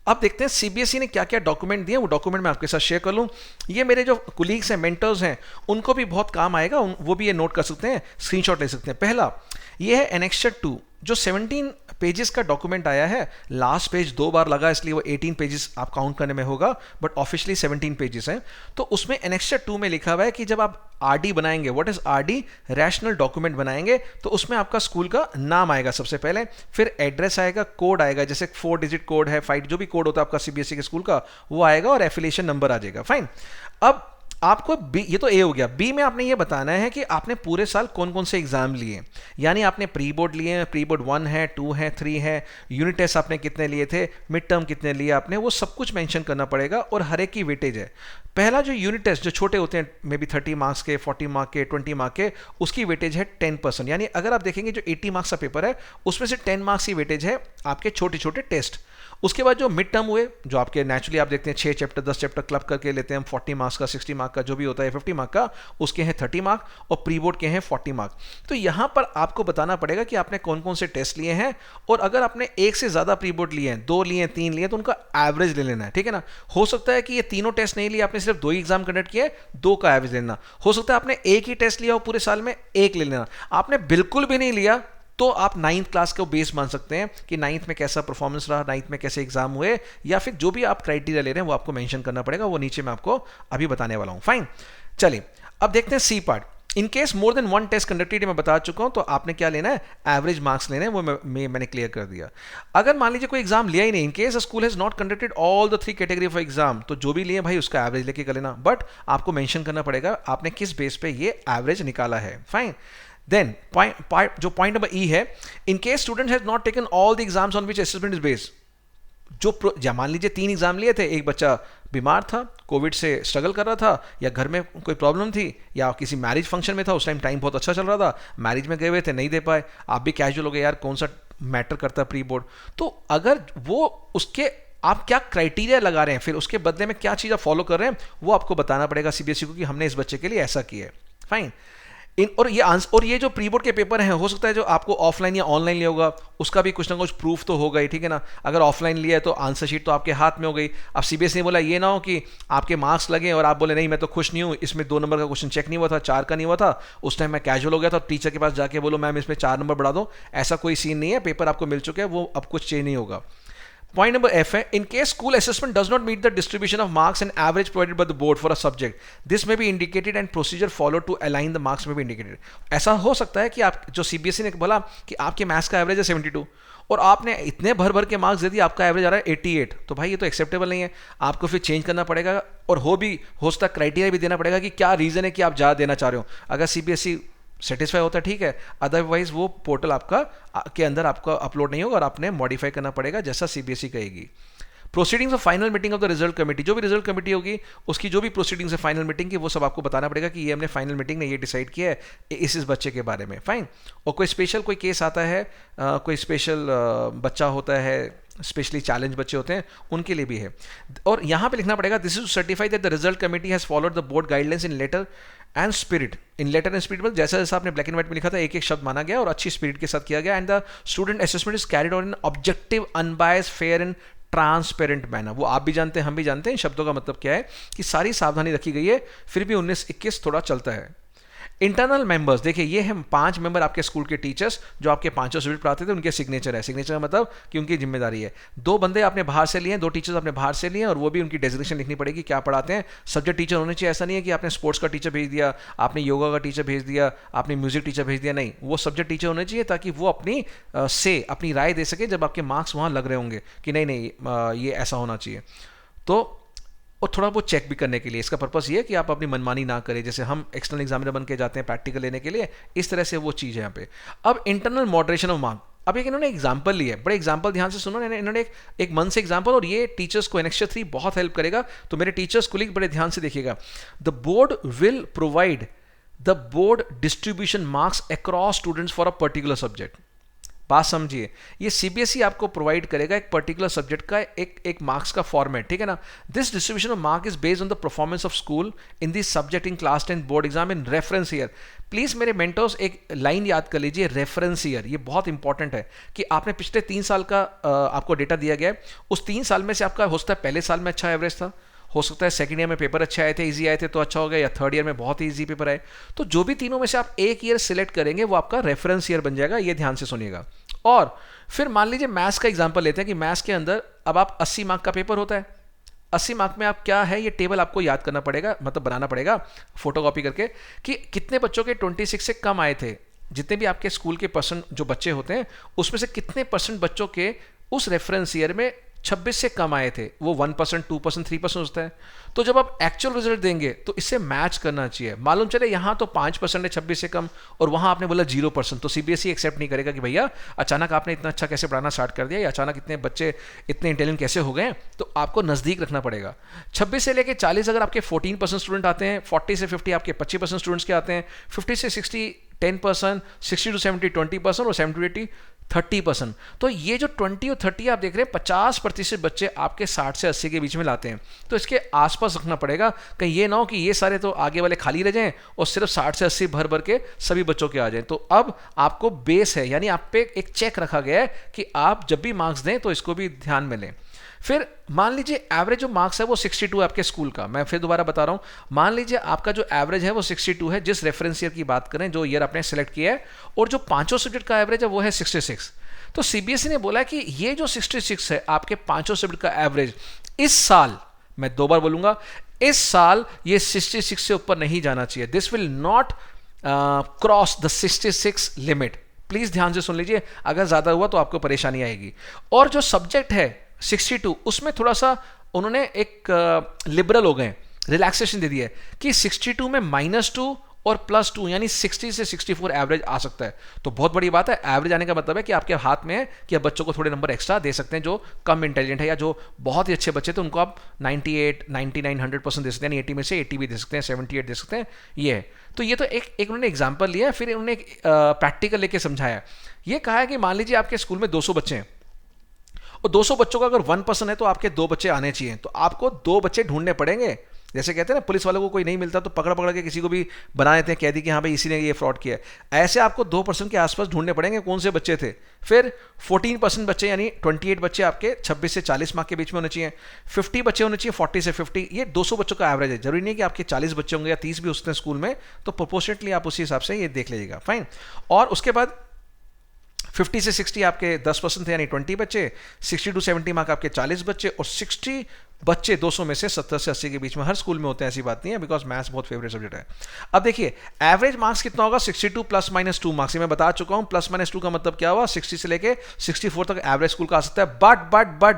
अब देखते हैं सीबीएसई ने क्या क्या डॉक्यूमेंट दिए, वो डॉक्यूमेंट मैं आपके साथ शेयर कर लूं। ये मेरे जो कुलीग्स हैं, मेंटर्स हैं, उनको भी बहुत काम आएगा, वो भी ये नोट कर सकते हैं, स्क्रीनशॉट ले सकते हैं। पहला ये है एनेक्सर 2, जो 17 पेजेस का डॉक्यूमेंट आया है। लास्ट पेज 2 बार लगा, इसलिए वो 18 पेजेस आप काउंट करने में होगा, बट ऑफिशियली 17 पेजेस हैं। तो उसमें एनेक्सर 2 में लिखा हुआ है कि जब आप आरडी बनाएंगे, what is RD? Rational document बनाएंगे, तो उसमें आपका स्कूल का नाम आएगा सबसे पहले, फिर एड्रेस आएगा, कोड आएगा, जैसे 4 डिजिट कोड है, 5 जो भी कोड होता है आपका सीबीएसई के स्कूल का, वो आएगा, और एफिलिएशन नंबर आ जाएगा, फाइन। अब आपको बी, ये तो ए हो गया। बी में आपने ये बताना है कि आपने पूरे साल कौन कौन से एग्जाम लिए, यानी आपने प्री बोर्ड लिए हैं, प्री बोर्ड 1 है, 2 है, 3 है, यूनिट टेस्ट आपने कितने लिए थे, मिड टर्म कितने लिए आपने, वो सब कुछ मेंशन करना पड़ेगा, और हर एक की वेटेज है। पहला जो यूनिट टेस्ट जो छोटे होते हैं, मे बी 30 मार्क्स के, 40 मार्क के, 20 मार्क के, उसकी वेटेज है 10%। यानी अगर आप देखेंगे जो 80 मार्क्स का पेपर है, उसमें से 10 मार्क्स की वेटेज है आपके छोटे छोटे टेस्ट। उसके बाद जो मिड टर्म हुए, जो आपके नेचुरली आप देखते हैं 6 चैप्टर 10 चैप्टर क्लब करके लेते हैं हम, 40 मार्क्स का 60 मार्क का जो भी होता है 50 मार्क का, उसके हैं 30 मार्क और प्री बोर्ड के हैं 40 मार्क। तो यहाँ पर आपको बताना पड़ेगा कि आपने कौन कौन से टेस्ट लिए हैं, और अगर आपने एक से ज़्यादा प्री बोर्ड लिए हैं, 2 लिए हैं 3 लिए, तो उनका एवरेज ले लेना है, ठीक है ना। हो सकता है कि ये तीनों टेस्ट नहीं लिए, आपने सिर्फ 2 ही एग्जाम कंडक्ट किए, 2 का एवरेज लेना। हो सकता है आपने एक ही टेस्ट लिया हो पूरे साल में, 1 ले लेना। आपने बिल्कुल भी नहीं लिया तो आप 9th क्लास को बेस मान सकते हैं कि 9th में कैसा परफॉर्मेंस रहा, 9th में कैसे एग्जाम हुए, या फिर जो भी आप क्राइटेरिया ले रहे हैं वो आपको मेंशन करना पड़ेगा, वो नीचे मैं आपको अभी बताने वाला हूं। फाइन, चलिए अब देखते हैं C part. In case more than 1 test conducted, मैं बता चुका हूं, तो आपने क्या लेना है, एवरेज मार्क्स लेने हैं, वो मैंने क्लियर कर दिया। अगर मान लीजिए कोई एग्जाम लिया ही नहीं, इन case school has not conducted all the 3 category of exam, तो जो भी लिए भाई उसका एवरेज लेके कर लेना, बट आपको मेंशन करना पड़ेगा आपने किस बेस पे ये एवरेज निकाला है। फाइन, देन जो पॉइंट नंबर ई है, in case student has not taken all the exams on which assessment is based, जो मान लीजिए 3 एग्जाम लिए थे, एक बच्चा बीमार था, कोविड से स्ट्रगल कर रहा था, या घर में कोई प्रॉब्लम थी, या किसी मैरिज फंक्शन में था, उस टाइम बहुत अच्छा चल रहा था, मैरिज में गए हुए थे, नहीं दे पाए, आप भी कैजुअल हो गए, यार कौन सा मैटर करता है प्री बोर्ड। तो अगर वो उसके आप क्या क्राइटेरिया लगा रहे हैं, फिर उसके बदले में क्या चीज़ आप फॉलो कर रहे हैं, वो आपको बताना पड़ेगा सीबीएसई को कि हमने इस बच्चे के लिए ऐसा किया है। फाइन, और ये जो प्री बोर्ड के पेपर हैं, हो सकता है जो आपको ऑफलाइन या ऑनलाइन लिया होगा, उसका भी कुछ ना कुछ प्रूफ तो होगा ही, ठीक है ना। अगर ऑफलाइन लिया है तो आंसर शीट तो आपके हाथ में हो गई। अब सीबीएसई ने बोला ये ना हो कि आपके मार्क्स लगे और आप बोले नहीं मैं तो खुश नहीं हूँ, इसमें 2 नंबर का क्वेश्चन चेक नहीं हुआ था, 4 का नहीं हुआ था, उस टाइम मैं कैजुअल हो गया था, टीचर के पास जाके बोलो मैम इसमें 4 नंबर बढ़ा दो, ऐसा कोई सीन नहीं है। पेपर आपको मिल चुके हैं, वो अब कुछ चेंज नहीं होगा। पॉइंट नंबर एफ है, in case school assessment does not meet the distribution of marks and average provided by the board for a subject, this may be indicated and procedure follow to align the marks may be indicated. ऐसा हो सकता है कि आप जो CBSE ने बोला कि आपके मैथ्स का एवरेज है 72 और आपने इतने भर के मार्क्स दे दिए, आपका एवरेज आ रहा है 88, तो भाई ये तो एक्सेप्टेबल नहीं है, आपको फिर चेंज करना पड़ेगा, और हो सकता क्राइटेरिया भी देना पड़ेगा कि क्या रीजन है कि आप ज़्यादा देना चाह रहे हो। अगर सीबीएसई सेटिस्फाई होता है ठीक है, अदरवाइज वो पोर्टल आपका के अंदर आपका अपलोड नहीं होगा और आपने मॉडिफाई करना पड़ेगा जैसा सीबीएसई कहेगी। Proceedings of final meeting of the result committee, जो भी रिजल्ट कमेटी होगी उसकी जो भी प्रोसीडिंग्स है फाइनल मीटिंग की, वो सब आपको बताना पड़ेगा कि ये हमने फाइनल मीटिंग ने ये डिसाइड किया है इस बच्चे के बारे में। फाइन, और कोई स्पेशल कोई केस आता है, कोई स्पेशल बच्चा होता है, स्पेशली चैलेंज बच्चे होते हैं, उनके लिए भी है। और यहाँ पे लिखना पड़ेगा this is certify that the result committee has followed the board guidelines in letter and spirit. In letter and spirit मतलब जैसा जैसा आपने ब्लैक एंड व्हाइट में लिखा था, एक एक शब्द माना गया और अच्छी स्पिरिट के साथ किया गया। And the student assessment is carried on in objective unbiased fair and transparent manner. वो आप भी जानते हैं, हम भी जानते हैं, इन शब्दों का मतलब क्या है कि सारी सावधानी रखी गई है, फिर भी 19-21 थोड़ा चलता है। इंटरनल मेंबर्स, देखिए ये हैं 5 मेंबर आपके स्कूल के टीचर्स जो आपके 5 सब्जेक्ट पढ़ाते थे, उनके सिग्नेचर है। सिग्नेचर का मतलब कि उनकी जिम्मेदारी है। 2 बंदे आपने बाहर से लिए हैं, 2 टीचर्स आपने बाहर से लिए हैं, और वो भी उनकी डेजिग्नेशन लिखनी पड़ेगी क्या पढ़ाते हैं। सब्जेक्ट टीचर होने चाहिए, ऐसा नहीं है कि आपने स्पोर्ट्स का टीचर भेज दिया, आपने योगा का टीचर भेज दिया, आपने म्यूजिक टीचर भेज दिया, नहीं, वो सब्जेक्ट टीचर होने चाहिए ताकि वो अपनी राय दे सके जब आपके मार्क्स वहाँ लग रहे होंगे कि नहीं ये ऐसा होना चाहिए। तो और थोड़ा बहुत चेक भी करने के लिए, इसका पर्पस ये है कि आप अपनी मनमानी ना करें, जैसे हम एक्सटर्नल एग्जामिनर बन के जाते हैं प्रैक्टिकल लेने के लिए, इस तरह से वो चीज़ है यहाँ पे। अब इंटरनल मॉडरेशन ऑफ मार्क, अब एक इन्होंने एग्जाम्पल लिया है, बड़े एग्जाम्पल ध्यान से सुनो, इन्होंने एक मन से एग्जाम्पल, और ये टीचर्स को एनेक्स्चर 3 बहुत हेल्प करेगा, तो मेरे टीचर्स कुलीग बड़े ध्यान से देखिएगा। The board will provide the board distribution marks across students for a particular subject. बात समझिए, ये सीबीएसई आपको प्रोवाइड करेगा एक पर्टिकुलर सब्जेक्ट का एक मार्क्स का फॉर्मेट, ठीक है ना। This distribution of mark is based on the performance of school in this subject in class 10 board exam in reference year. Please मेरे मेंटर्स एक लाइन याद कर लीजिए, रेफरेंस ईयर, ये बहुत इंपॉर्टेंट है कि आपने पिछले 3 साल का आपको डेटा दिया गया है, उस 3 साल में से आपका हो सकता है पहले साल में अच्छा एवरेज था, हो सकता है सेकंड ईयर में पेपर अच्छे आए थे, इजी आए थे तो अच्छा हो गया, या थर्ड ईयर में बहुत ही इजी पेपर आए, तो जो भी तीनों में से आप एक ईयर सिलेक्ट करेंगे वो आपका रेफरेंस ईयर बन जाएगा, ये ध्यान से सुनिएगा। और फिर मान लीजिए मैथ्स का एग्जांपल लेते हैं कि मैथ्स के अंदर अब आप 80 मार्क का पेपर होता है, 80 मार्क में आप क्या है ये टेबल आपको याद करना पड़ेगा, मतलब बनाना पड़ेगा फोटोकॉपी करके कि कितने बच्चों के 26 से कम आए थे, जितने भी आपके स्कूल के परसेंट जो बच्चे होते हैं उसमें से कितने परसेंट बच्चों के उस रेफरेंस ईयर में 26 से कम आए थे, वो 1%, 2%, 3% होता है। तो जब आप एक्चुअल रिजल्ट देंगे तो इससे मैच करना चाहिए। मालूम चले यहाँ तो 5% है 26 से कम, और वहाँ आपने बोला 0%, तो सीबीएसई एक्सेप्ट नहीं करेगा कि भैया अचानक आपने इतना अच्छा कैसे पढ़ाना स्टार्ट कर दिया, या अचानक इतने बच्चे इतने इंटेलिजेंट कैसे हो गए। तो आपको नज़दीक रखना पड़ेगा। 26 से लेकर 40 अगर आपके 14% स्टूडेंट आते हैं, 40 से 50 आपके 25% स्टूडेंट्स के आते हैं, 50 से 60 10%, 60 to 70 20%, और 70 to 80 30%। तो ये जो 20 और 30 आप देख रहे हैं, 50% बच्चे आपके 60 से 80 के बीच में लाते हैं। तो इसके आसपास रखना पड़ेगा, कहीं ये ना हो कि ये सारे तो आगे वाले खाली रह जाएं और सिर्फ 60 से 80 भर भर के सभी बच्चों के आ जाएं। तो अब आपको बेस है, यानी आप पे एक चेक रखा गया है कि आप जब भी मार्क्स दें तो इसको भी ध्यान में लें। फिर मान लीजिए एवरेज जो मार्क्स है वो 62 आपके स्कूल का, मैं फिर दोबारा बता रहा हूं, मान लीजिए आपका जो एवरेज है वो 62 है, जिस रेफरेंस ईयर की बात करें, जो ईयर आपने सेलेक्ट किया है, और जो पांचों सब्जेक्ट का एवरेज है वो है 66। तो सीबीएसई ने बोला कि ये जो 66 है आपके पांचों सब्जेक्ट का एवरेज, इस साल, मैं दो बार बोलूंगा, इस साल ये 66 से ऊपर नहीं जाना चाहिए। This will not cross the 66 limit. Please ध्यान से सुन लीजिए, अगर ज्यादा हुआ तो आपको परेशानी आएगी। और जो सब्जेक्ट है 62, उसमें थोड़ा सा उन्होंने एक लिबरल हो गए, रिलैक्सेशन दे दिया है कि 62 में -2 और +2 यानी 60 से 64 एवरेज आ सकता है। तो बहुत बड़ी बात है। एवरेज आने का मतलब है कि आपके हाथ में है कि आप बच्चों को थोड़े नंबर एक्स्ट्रा दे सकते हैं, जो कम इंटेलिजेंट है या जो बहुत ही अच्छे बच्चे थे उनको आप 98, 99, 100% दे सकते हैं, यानी 80 में से 80 भी दे सकते हैं, 78 दे सकते हैं। ये है। तो ये तो एक उन्होंने एग्जाम्पल लिया है, फिर उन्होंने एक प्रैक्टिकल लेके समझाया। ये कहा है कि मान लीजिए आपके स्कूल में 200 बच्चे हैं और 200 बच्चों का अगर 1% है तो आपके 2 बच्चे आने चाहिए। तो आपको 2 बच्चे ढूंढने पड़ेंगे। जैसे कहते हैं ना, पुलिस वालों को कोई नहीं मिलता तो पकड़ पकड़ के किसी को भी बना देते हैं, कह दी कि हाँ भाई इसी ने ये फ्रॉड किया है। ऐसे आपको 2% के आसपास ढूंढने पड़ेंगे कौन से बच्चे थे। फिर 14% बच्चे, यानी 28 बच्चे आपके 26 से 40 मार्क के बीच में होने चाहिए। 50 बच्चे होने चाहिए 40 से 50। ये 200 बच्चों का एवरेज है। जरूरी नहीं कि आपके 40 बच्चे होंगे या 30 भी उसने स्कूल में, तो प्रोपोर्शनेटली आप उसी हिसाब से ये देख लीजिएगा। फाइन। और उसके बाद 50 से 60 आपके 10% थे, यानी 20 बच्चे। 60 टू 70 मार्क आपके 40 बच्चे, और 60 बच्चे 200 में से 70 से 80 के बीच में हर स्कूल में होते हैं, ऐसी बात नहीं है, बिकॉज मैथ्स बहुत फेवरेट सब्जेक्ट है। अब देखिए एवरेज मार्क्स कितना होगा, 62 +-2 मार्क्स। मैं बता चुका हूं +-2 का मतलब क्या हुआ, 60 से लेके 64 तक एवरेज स्कूल का आ सकता है।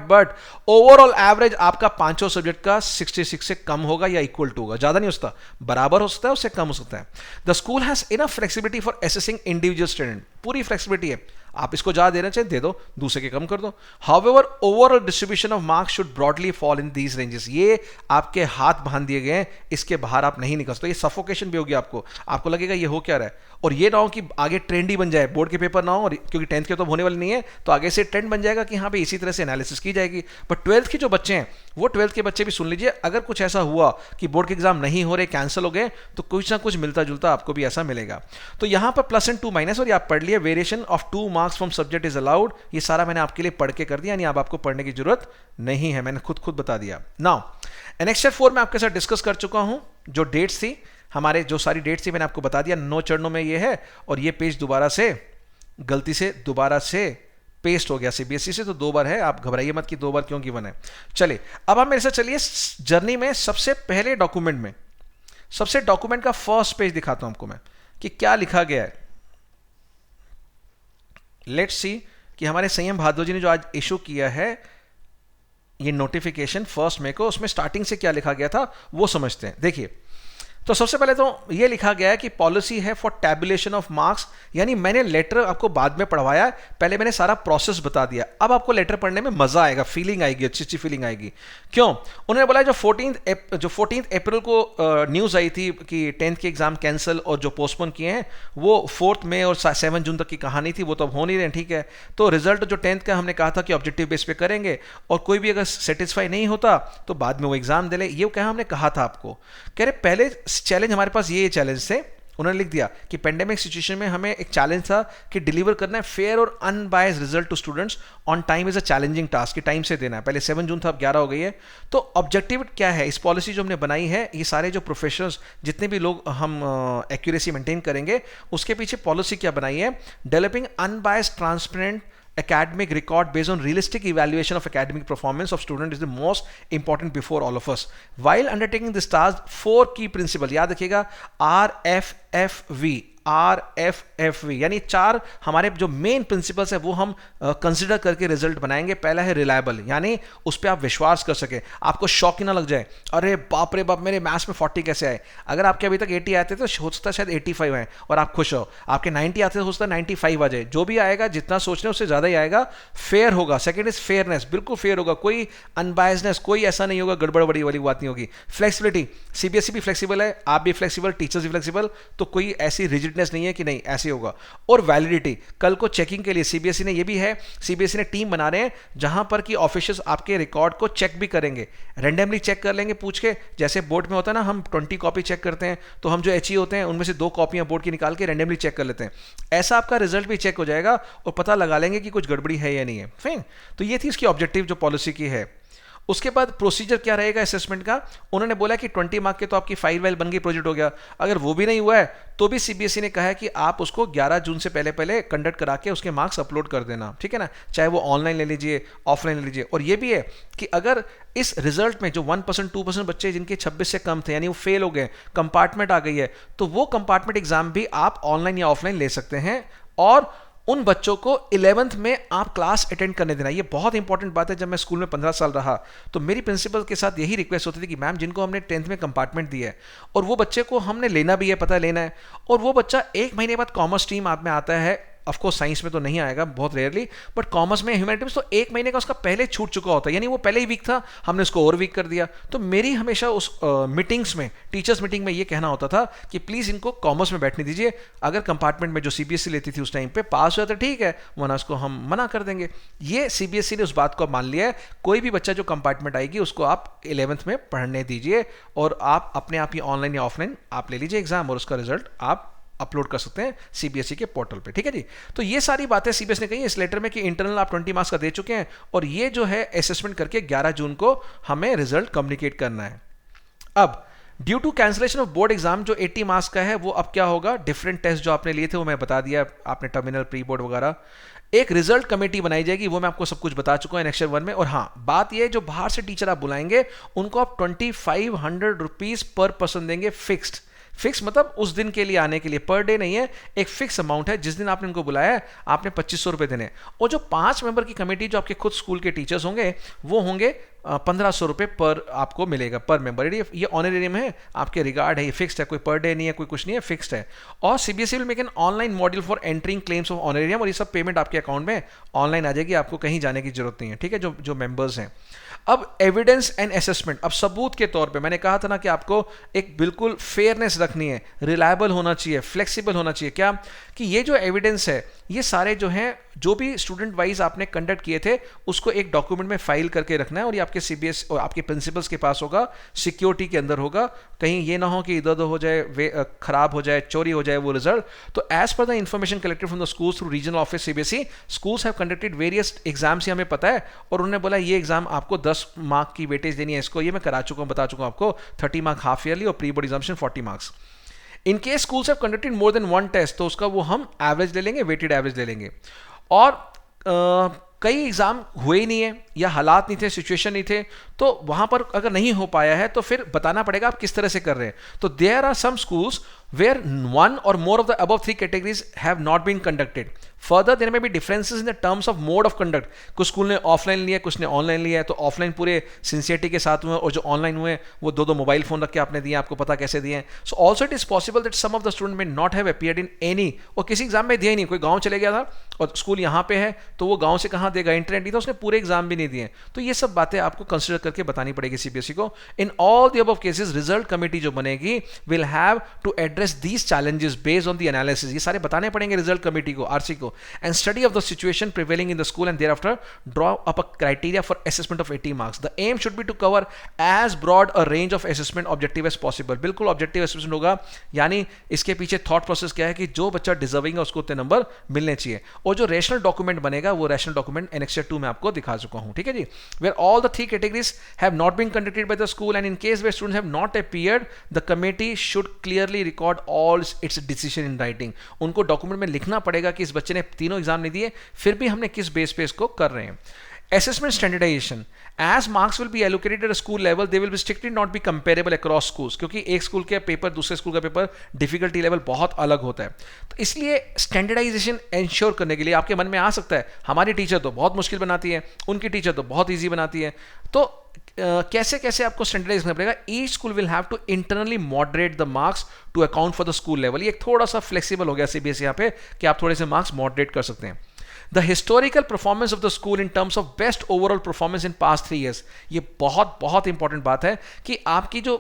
बट ओवरऑल एवरेज आपका पांचों सब्जेक्ट का 66 से कम होगा या इक्वल टू होगा, ज्यादा नहीं हो सकता, बराबर हो सकता है, उससे कम हो सकता है। The school has enough flexibility for assessing individual student. पूरी फ्लेक्सिबिलिटी है, आप इसको ज्यादा देना चाहिए दे दो, दूसरे के कम कर दो। However overall distribution of marks should broadly fall in these ranges. ये आपके हाथ बांध दिए गए हैं, इसके बाहर आप नहीं निकल सकते। ये सफोकेशन भी होगी आपको लगेगा ये हो क्या रहा है। और ये ना हो कि आगे ट्रेंड ही बन जाए, बोर्ड के पेपर ना हो, और क्योंकि 10th के तो होने वाले नहीं है, तो आगे से ट्रेंड बन जाएगा कि हाँ भाई इसी तरह से एनालिसिस की जाएगी। बट 12th के जो बच्चे हैं, वो 12th के बच्चे भी सुन लीजिए, अगर कुछ ऐसा हुआ कि बोर्ड के एग्जाम नहीं हो रहे, कैंसिल हो गए, तो कुछ ना कुछ मिलता जुलता आपको भी ऐसा मिलेगा। तो यहां पर प्लस एंड 2 और ये आप पढ़ लिए, variation of 2 marks from subject is allowed. ये सारा मैंने आपके लिए पढ़ के कर दिया, यानी अब आपको पढ़ने की जरूरत नहीं है, मैंने खुद बता दिया। नाउ एनेक्सर 4 में आपके साथ डिस्कस कर चुका हूं, जो डेट्स थी हमारे, जो सारी डेट्स थी मैंने आपको बता दिया, 9 चरणों में ये है। और ये पेज दोबारा से गलती से दोबारा से पेस्ट हो गया सीबीएसई से, तो 2 बार है, आप घबराइए मत कि 2 बार क्यों गिवन है। चलिए अब आप मेरे साथ चलिए जर्नी में सबसे पहले डॉक्यूमेंट में, सबसे डॉक्यूमेंट का फर्स्ट पेज दिखाता हूं आपको मैं कि क्या लिखा गया है। लेट्स सी कि हमारे संयम भादुर जी ने जो आज इशू किया है ये नोटिफिकेशन 1 मई को, उसमें स्टार्टिंग से क्या लिखा गया था वो समझते हैं। देखिए, तो सबसे पहले तो ये लिखा गया है कि पॉलिसी है फॉर टैबुलेशन ऑफ मार्क्स, यानी मैंने लेटर आपको बाद में पढ़वाया, पहले मैंने सारा प्रोसेस बता दिया। अब आपको लेटर पढ़ने में मजा आएगा, फीलिंग आएगी, अच्छी फीलिंग आएगी। क्यों? उन्होंने बोला जो 14 अप्रैल को न्यूज आई थी कि 10th के एग्जाम कैंसिल और जो पोस्टपोन किए हैं वो 4 मई और 7 जून तक की कहानी थी, वो तो अब हो नहीं रहे, ठीक है। तो रिजल्ट जो 10th का हमने कहा था कि ऑब्जेक्टिव बेस पे करेंगे, और कोई भी अगर सेटिस्फाई नहीं होता तो बाद में वो एग्जाम दे ले, ये क्या हमने कहा था आपको। कह रहे पहले चैलेंज हमारे पास ये चैलेंज थे, उन्होंने लिख दिया कि पेंडेमिक सिचुएशन में हमें एक चैलेंज था कि डिलीवर करना है फेयर और unbiased result to students on time is a challenging task, कि टाइम से देना है। पहले 7 जून था, अब 11 हो गई है। तो ऑब्जेक्टिव क्या है इस पॉलिसी जो हमने बनाई है, ये सारे जो प्रोफेशनल्स जितने भी लोग हम एक्यूरेसी मेंटेन करेंगे, उसके पीछे पॉलिसी क्या बनाई है, developing unbiased transparent academic record based on realistic evaluation of academic performance of student is the most important before all of us. While undertaking this task, 4 key principles याद रखिएगा, RFFV यानी 4 हमारे जो मेन प्रिंसिपल्स है वो हम consider करके result बनाएंगे। पहला है रिलायबल, यानी उस पर आप विश्वास कर सके, आपको शॉक ही ना लग जाए, अरे बाप रे बाप मेरे मैथ्स में 40 कैसे आए। अगर आपके अभी तक 80 आते तो हो सकता है शायद 85 आए और आप खुश हो, आपके 90 आते तो हो सकता है 95 आ जाए। जो भी आएगा, जितना सोच रहे हैं उससे ज्यादा ही आएगा, फेयर होगा। सेकंड इज फेयरनेस, बिल्कुल फेयर होगा, कोई अनबायसनेस, कोई ऐसा नहीं होगा, गड़बड़ बड़ी वाली बात नहीं होगी। फ्लेक्सिबिलिटी, सीबीएसई भी फ्लेक्सिबल है, आप भी फ्लेक्सिबल, टीचर्स भी फ्लेक्सिबल, तो कोई ऐसी रिजिड स्ट्रिक्टनेस नहीं है कि नहीं ऐसे होगा। और वैलिडिटी, कल को चेकिंग के लिए सीबीएसई ने ये भी है, सीबीएसई ने टीम बना रहे हैं जहां पर कि ऑफिशियल्स आपके रिकॉर्ड को चेक भी करेंगे, रैंडमली चेक कर लेंगे पूछ के। जैसे बोर्ड में होता है ना, हम 20 कॉपी चेक करते हैं, तो हम जो एचई होते हैं उनमें से 2 कॉपियां बोर्ड की निकाल के रैंडमली चेक कर लेते हैं। ऐसा आपका रिजल्ट भी चेक हो जाएगा और पता लगा लेंगे कि कुछ गड़बड़ी है या नहीं है। फाइन, तो ये थी इसकी ऑब्जेक्टिव जो पॉलिसी की है। उसके बाद प्रोसीजर क्या रहेगा असेसमेंट का, उन्होंने बोला कि 20 मार्क के तो आपकी फाइल वाइल बन गई, प्रोजेक्ट हो गया। अगर वो भी नहीं हुआ है तो भी सीबीएसई ने कहा है कि आप उसको 11 जून से पहले पहले कंडक्ट करा के उसके मार्क्स अपलोड कर देना, ठीक है ना, चाहे वो ऑनलाइन ले लीजिए ऑफलाइन ले लीजिए। और ये भी है कि अगर इस रिजल्ट में जो 1% 2% बच्चे जिनके 26 से कम थे यानी वो फेल हो गए, कंपार्टमेंट आ गई है, तो वो कंपार्टमेंट एग्जाम भी आप ऑनलाइन या ऑफलाइन ले सकते हैं। और उन बच्चों को 11th में आप क्लास अटेंड करने देना। ये बहुत इंपॉर्टेंट बात है। जब मैं स्कूल में 15 साल रहा तो मेरी प्रिंसिपल के साथ यही रिक्वेस्ट होती थी कि मैम जिनको हमने 10th में कंपार्टमेंट दिया है और वो बच्चे को हमने लेना भी है, पता है लेना है, और वो बच्चा 1 महीने बाद कॉमर्स स्ट्रीम आप में आता है, ऑफकोर्स साइंस में तो नहीं आएगा बहुत रेयरली, बट कॉमर्स में ह्यूमैनिटीज तो 1 महीने का उसका पहले छूट चुका होता है, यानी वो पहले ही वीक था, हमने उसको और वीक कर दिया। तो मेरी हमेशा उस मीटिंग्स में, टीचर्स मीटिंग में ये कहना होता था कि प्लीज़ इनको कॉमर्स में बैठने दीजिए, अगर कंपार्टमेंट में जो सीबीएसई लेती थी उस टाइम पे पास हुआ तो ठीक है, वरना उसको हम मना कर देंगे। ये सीबीएसई ने उस बात को मान लिया है, कोई भी बच्चा जो कंपार्टमेंट आएगी उसको आप 11th में पढ़ने दीजिए और आप अपने आप ही ऑनलाइन या ऑफलाइन आप ले लीजिए एग्जाम और उसका रिजल्ट आप अपलोड कर सकते हैं सीबीएसई के पोर्टल पे, ठीक है जी। तो ये सारी बातें सीबीएसई ने कही इस लेटर में कि इंटरनल आप 20 मार्क्स का दे चुके हैं और ये जो है असेसमेंट करके 11 जून को हमें रिजल्ट कम्युनिकेट करना है। अब due to cancellation of board exam जो 80 मार्क्स का है वो अब क्या होगा, डिफरेंट टेस्ट जो आपने लिए थे वो मैं बता दिया, आपने टर्मिनल, प्री बोर्ड वगैरह, एक रिजल्ट कमेटी बनाई जाएगी, वो मैं आपको सब कुछ बता चुका हूं नेक्स्ट 1 में। और हाँ, बात ये जो बाहर से टीचर आप बुलाएंगे उनको आप 2500 रुपीज पर पर्सन देंगे, फिक्स मतलब उस दिन के लिए आने के लिए, पर डे नहीं है, एक फिक्स अमाउंट है। जिस दिन आपने उनको बुलाया है आपने 2500 रुपए देने। और जो 5 मेंबर की कमेटी जो आपके खुद स्कूल के टीचर्स होंगे वो होंगे 1500 रुपए पर आपको मिलेगा पर मेंबर। ये ऑनरेरियम है, आपके रिगार्ड है, ये फिक्स्ड है, कोई पर डे नहीं है, कोई कुछ नहीं है, फिक्स्ड है। और CBSE will make an online module for entering claims of honorarium, और ये सब पेमेंट आपके अकाउंट में ऑनलाइन आ जाएगी, आपको कहीं जाने की जरूरत नहीं है, ठीक है, जो मेंबर्स हैं। अब एविडेंस एंड असेसमेंट, अब सबूत के तौर पे मैंने कहा था ना कि आपको एक बिल्कुल फेयरनेस रखनी है, रिलायबल होना चाहिए, फ्लेक्सिबल होना चाहिए। क्या कि ये जो एविडेंस है ये सारे जो हैं जो भी स्टूडेंट वाइज आपने कंडक्ट किए थे उसको एक डॉक्यूमेंट में फाइल करके रखना है और ये आपके सीबीएस और आपके प्रिंसिपल्स के पास होगा, सिक्योरिटी के अंदर होगा, कहीं ये ना हो कि इधर उधर हो जाए, खराब हो जाए, चोरी हो जाए वो रिजल्ट। तो as per the information collected from the schools through regional office CBSE, schools have conducted various exams, हमें पता है, और उन्होंने बोला ये एग्जाम आपको 10 मार्क की वेटेज देनी है इसको, ये मैं करा चुका हूँ, बता चुका हूँ आपको, 30 मार्क हाफ ईयरली और pre board examination 40 marks. In case schools have conducted more than 1 test तो उसका वो हम एवरेज ले लेंगे, वेटेड एवरेज ले लेंगे। और कई एग्जाम हुए ही नहीं है या हालात नहीं थे, सिचुएशन नहीं थे, तो वहां पर अगर नहीं हो पाया है तो फिर बताना पड़ेगा आप किस तरह से कर रहे हैं। तो there are some schools where 1 or more of the above 3 categories have not been conducted. Further, there may be differences in the terms of mode of conduct. कुछ स्कूल ने ऑफलाइन लिया, कुछ ने ऑनलाइन लिया है, तो ऑफलाइन पूरे sincerity के साथ हुए और जो ऑनलाइन हुए वो 2 मोबाइल फोन रख के आपने दिए, आपको पता कैसे दिए हैं। So also it is possible that some of the student may not have appeared in any, और किसी एग्जाम में दिया ही नहीं, कोई गाँव चले गया था और स्कूल यहाँ पे है तो वो गाँव से कहाँ देगा, इंटरनेट नहीं था, उसने पूरे एग्जाम भी नहीं दिए। तो ये सब बातें आपको कंसिडर करके बतानी पड़ेगी सीबीएसई को। In all the above cases result committee जो बनेगी will have to address these challenges based on the analysis, ये सारे बताने पड़ेंगे रिजल्ट कमेटी को, आरसी को, and study of the situation prevailing in the school and thereafter draw up a criteria for assessment of 80 marks. The aim should be to cover as broad a range of assessment objective as possible. बिल्कुल objective assessment होगा, यानी इसके पीछे thought process क्या है कि जो बच्चा डिजर्विंग है उसको उतने नंबर मिलने चाहिए। और जो रैशनल डॉक्यूमेंट बनेगा वो रैशनल डॉक्यूमेंट एनेक्सर 2 में आपको दिखा चुका हूं, ठीक है जी। Where all the 3 categories have not been conducted by the school and in case where students have not appeared, the committee should clearly record all its decision in writing. उनको document में लिखना पड़ेगा कि इस बच्चे ने तीनों एग्जाम नहीं दिए फिर भी हमने किस बेस पे इसको कर रहे हैं। Assessment standardization, as marks will be allocated at a school level, they will be strictly not be comparable across schools, क्योंकि एक स्कूल के पेपर दूसरे स्कूल का पेपर डिफिकल्टी लेवल बहुत अलग होता है। तो इसलिए स्टैंडर्डाइजेशन इंश्योर करने के लिए आपके मन में आ सकता है हमारी टीचर तो बहुत मुश्किल बनाती है, उनकी टीचर तो बहुत ईजी बनाती है, तो कैसे कैसे आपको स्टैंडर्डाइज करना पड़ेगा। Each school will have to internally moderate the marks to account for the school level. ये थोड़ा सा फ्लेक्सिबल हो गया सीबीएसई यहाँ पे कि आप थोड़े से मार्क्स मॉडरेट कर सकते हैं। The historical performance of the school in terms of best overall performance in past 3 years, ये बहुत बहुत इंपॉर्टेंट बात है कि आपकी जो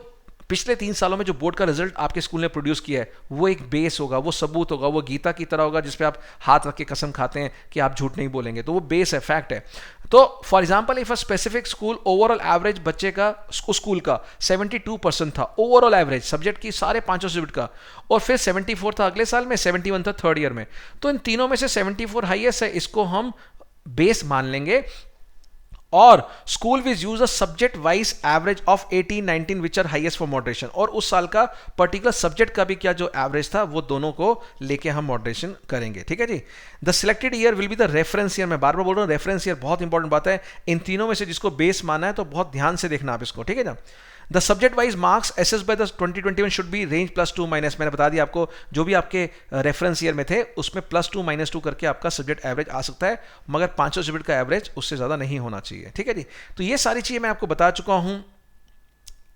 पिछले 3 सालों में जो बोर्ड का रिजल्ट आपके स्कूल ने प्रोड्यूस किया है वो एक बेस होगा, वो सबूत होगा, वो गीता की तरह होगा जिस पे आप हाथ रख के कसम खाते हैं कि आप झूठ नहीं बोलेंगे, तो वो बेस है, फैक्ट है। तो for example if a specific school overall average बच्चे का स्कूल का 72% था, ओवरऑल एवरेज सब्जेक्ट की सारे 500 सब्जेक्ट का, और फिर 74 था अगले साल में, 71 था थर्ड ईयर में, तो इन तीनों में से 74 हाईएस्ट है, इसको हम बेस मान लेंगे। और school wise use a subject wise average of 18-19 which are highest for moderation, और उस साल का पर्टिकुलर सब्जेक्ट का भी क्या जो एवरेज था वो दोनों को लेके हम मॉडरेशन करेंगे, ठीक है जी। The selected year will be the reference year, मैं बार बार बोल रहा हूँ रेफरेंस ईयर बहुत इंपॉर्टेंट बात है, इन तीनों में से जिसको बेस माना है तो बहुत ध्यान से देखना आप इसको, ठीक है ना। The subject wise marks assess by the 2021 should be range +2 minus, मैंने बता दिया आपको जो भी आपके रेफरेंस ईयर में थे उसमें +2 -2 करके आपका सब्जेक्ट एवरेज आ सकता है, मगर 500 सब्जेक्ट का एवरेज उससे ज्यादा नहीं होना चाहिए, ठीक है जी। तो ये सारी चीजें मैं आपको बता चुका हूं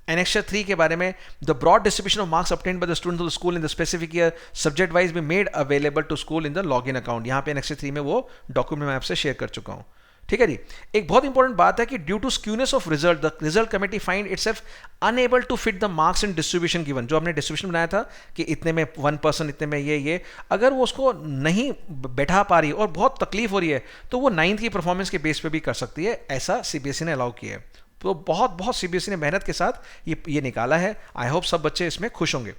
Annexure 3 के बारे में। The broad distribution of marks obtained by the students of the school in the specific year subject wise be made available to school in the login account, यहाँ पे Annexure 3 में वो डॉक्यूमेंट मैं आपसे शेयर कर चुका हूँ, ठीक है जी। एक बहुत इंपॉर्टेंट बात है कि due to skewness of result the result committee find itself unable to fit the marks in distribution given, जो हमने डिस्ट्रीब्यूशन बनाया था कि इतने में 1%, इतने में ये अगर वो उसको नहीं बैठा पा रही और बहुत तकलीफ हो रही है तो वो 9th की परफॉर्मेंस के बेस पे भी कर सकती है, ऐसा सीबीएसई ने अलाउ किया है। तो बहुत सीबीएसई ने मेहनत के साथ ये निकाला है। आई होप सब बच्चे इसमें खुश होंगे।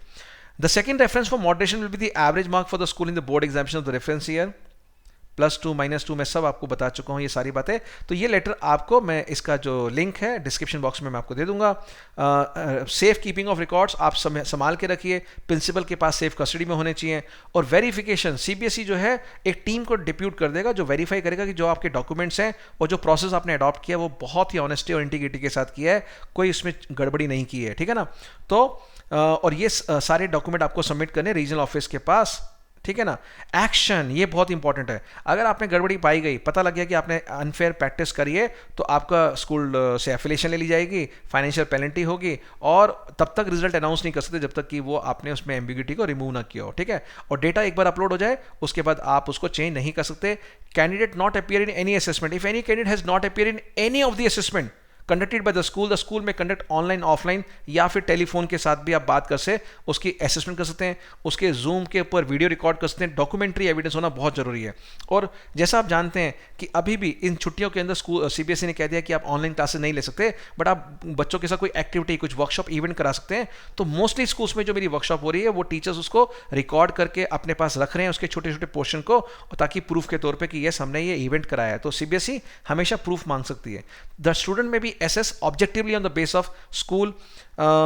The second reference for moderation will be the average mark for the school in the board examination of the reference year, +2 -2 मैं सब आपको बता चुका हूँ ये सारी बातें। तो ये लेटर आपको मैं इसका जो लिंक है डिस्क्रिप्शन बॉक्स में मैं आपको दे दूंगा। सेफ कीपिंग ऑफ रिकॉर्ड्स आप संभाल के रखिए, प्रिंसिपल के पास सेफ कस्टडी में होने चाहिए। और वेरिफिकेशन सीबीएसई जो है एक टीम को डिप्यूट कर देगा जो वेरीफाई करेगा कि जो आपके डॉक्यूमेंट्स हैं और जो प्रोसेस आपने अडॉप्ट किया वो बहुत ही ऑनेस्टी और इंटीग्रिटी के साथ किया है, कोई इसमें गड़बड़ी नहीं की है, ठीक है ना। तो और ये सारे डॉक्यूमेंट आपको सबमिट करने रीजनल ऑफिस के पास, ठीक है ना। एक्शन ये बहुत इंपॉर्टेंट है, अगर आप में गड़बड़ी पाई गई, पता लग गया कि आपने अनफेयर प्रैक्टिस करी है तो आपका स्कूल से एफिलिएशन ले ली जाएगी, फाइनेंशियल पेनल्टी होगी, और तब तक रिजल्ट अनाउंस नहीं कर सकते जब तक कि वो आपने उसमें एम्बिग्यूटी को रिमूव ना किया हो, ठीक है। और डेटा एक बार अपलोड हो जाए उसके बाद आप उसको चेंज नहीं कर सकते। Candidate not appear in any assessment, if any candidate has not appear in any of the assessment conducted by the school में कंडक्ट ऑनलाइन ऑफलाइन या फिर टेलीफोन के साथ भी आप बात कर से उसकी असेसमेंट कर सकते हैं, उसके जूम के ऊपर वीडियो रिकॉर्ड कर सकते हैं। डॉक्यूमेंट्री एविडेंस होना बहुत जरूरी है। और जैसा आप जानते हैं कि अभी भी इन छुट्टियों के अंदर स्कूल सीबीएसई ने कह दिया कि आप ऑनलाइन क्लासेस नहीं ले सकते, बट आप बच्चों के साथ कोई एक्टिविटी, कुछ वर्कशॉप इवेंट करा सकते हैं। तो मोस्टली स्कूल्स में जो मेरी वर्कशॉप हो रही है वो टीचर्स उसको रिकॉर्ड करके अपने पास रख रहे हैं उसके छोटे छोटे पोर्शन को, ताकि प्रूफ के तौर पर कि यस हमने ये इवेंट कराया है। तो सीबीएसई हमेशा प्रूफ मांग सकती है। द स्टूडेंट में भी assess objective on the base of school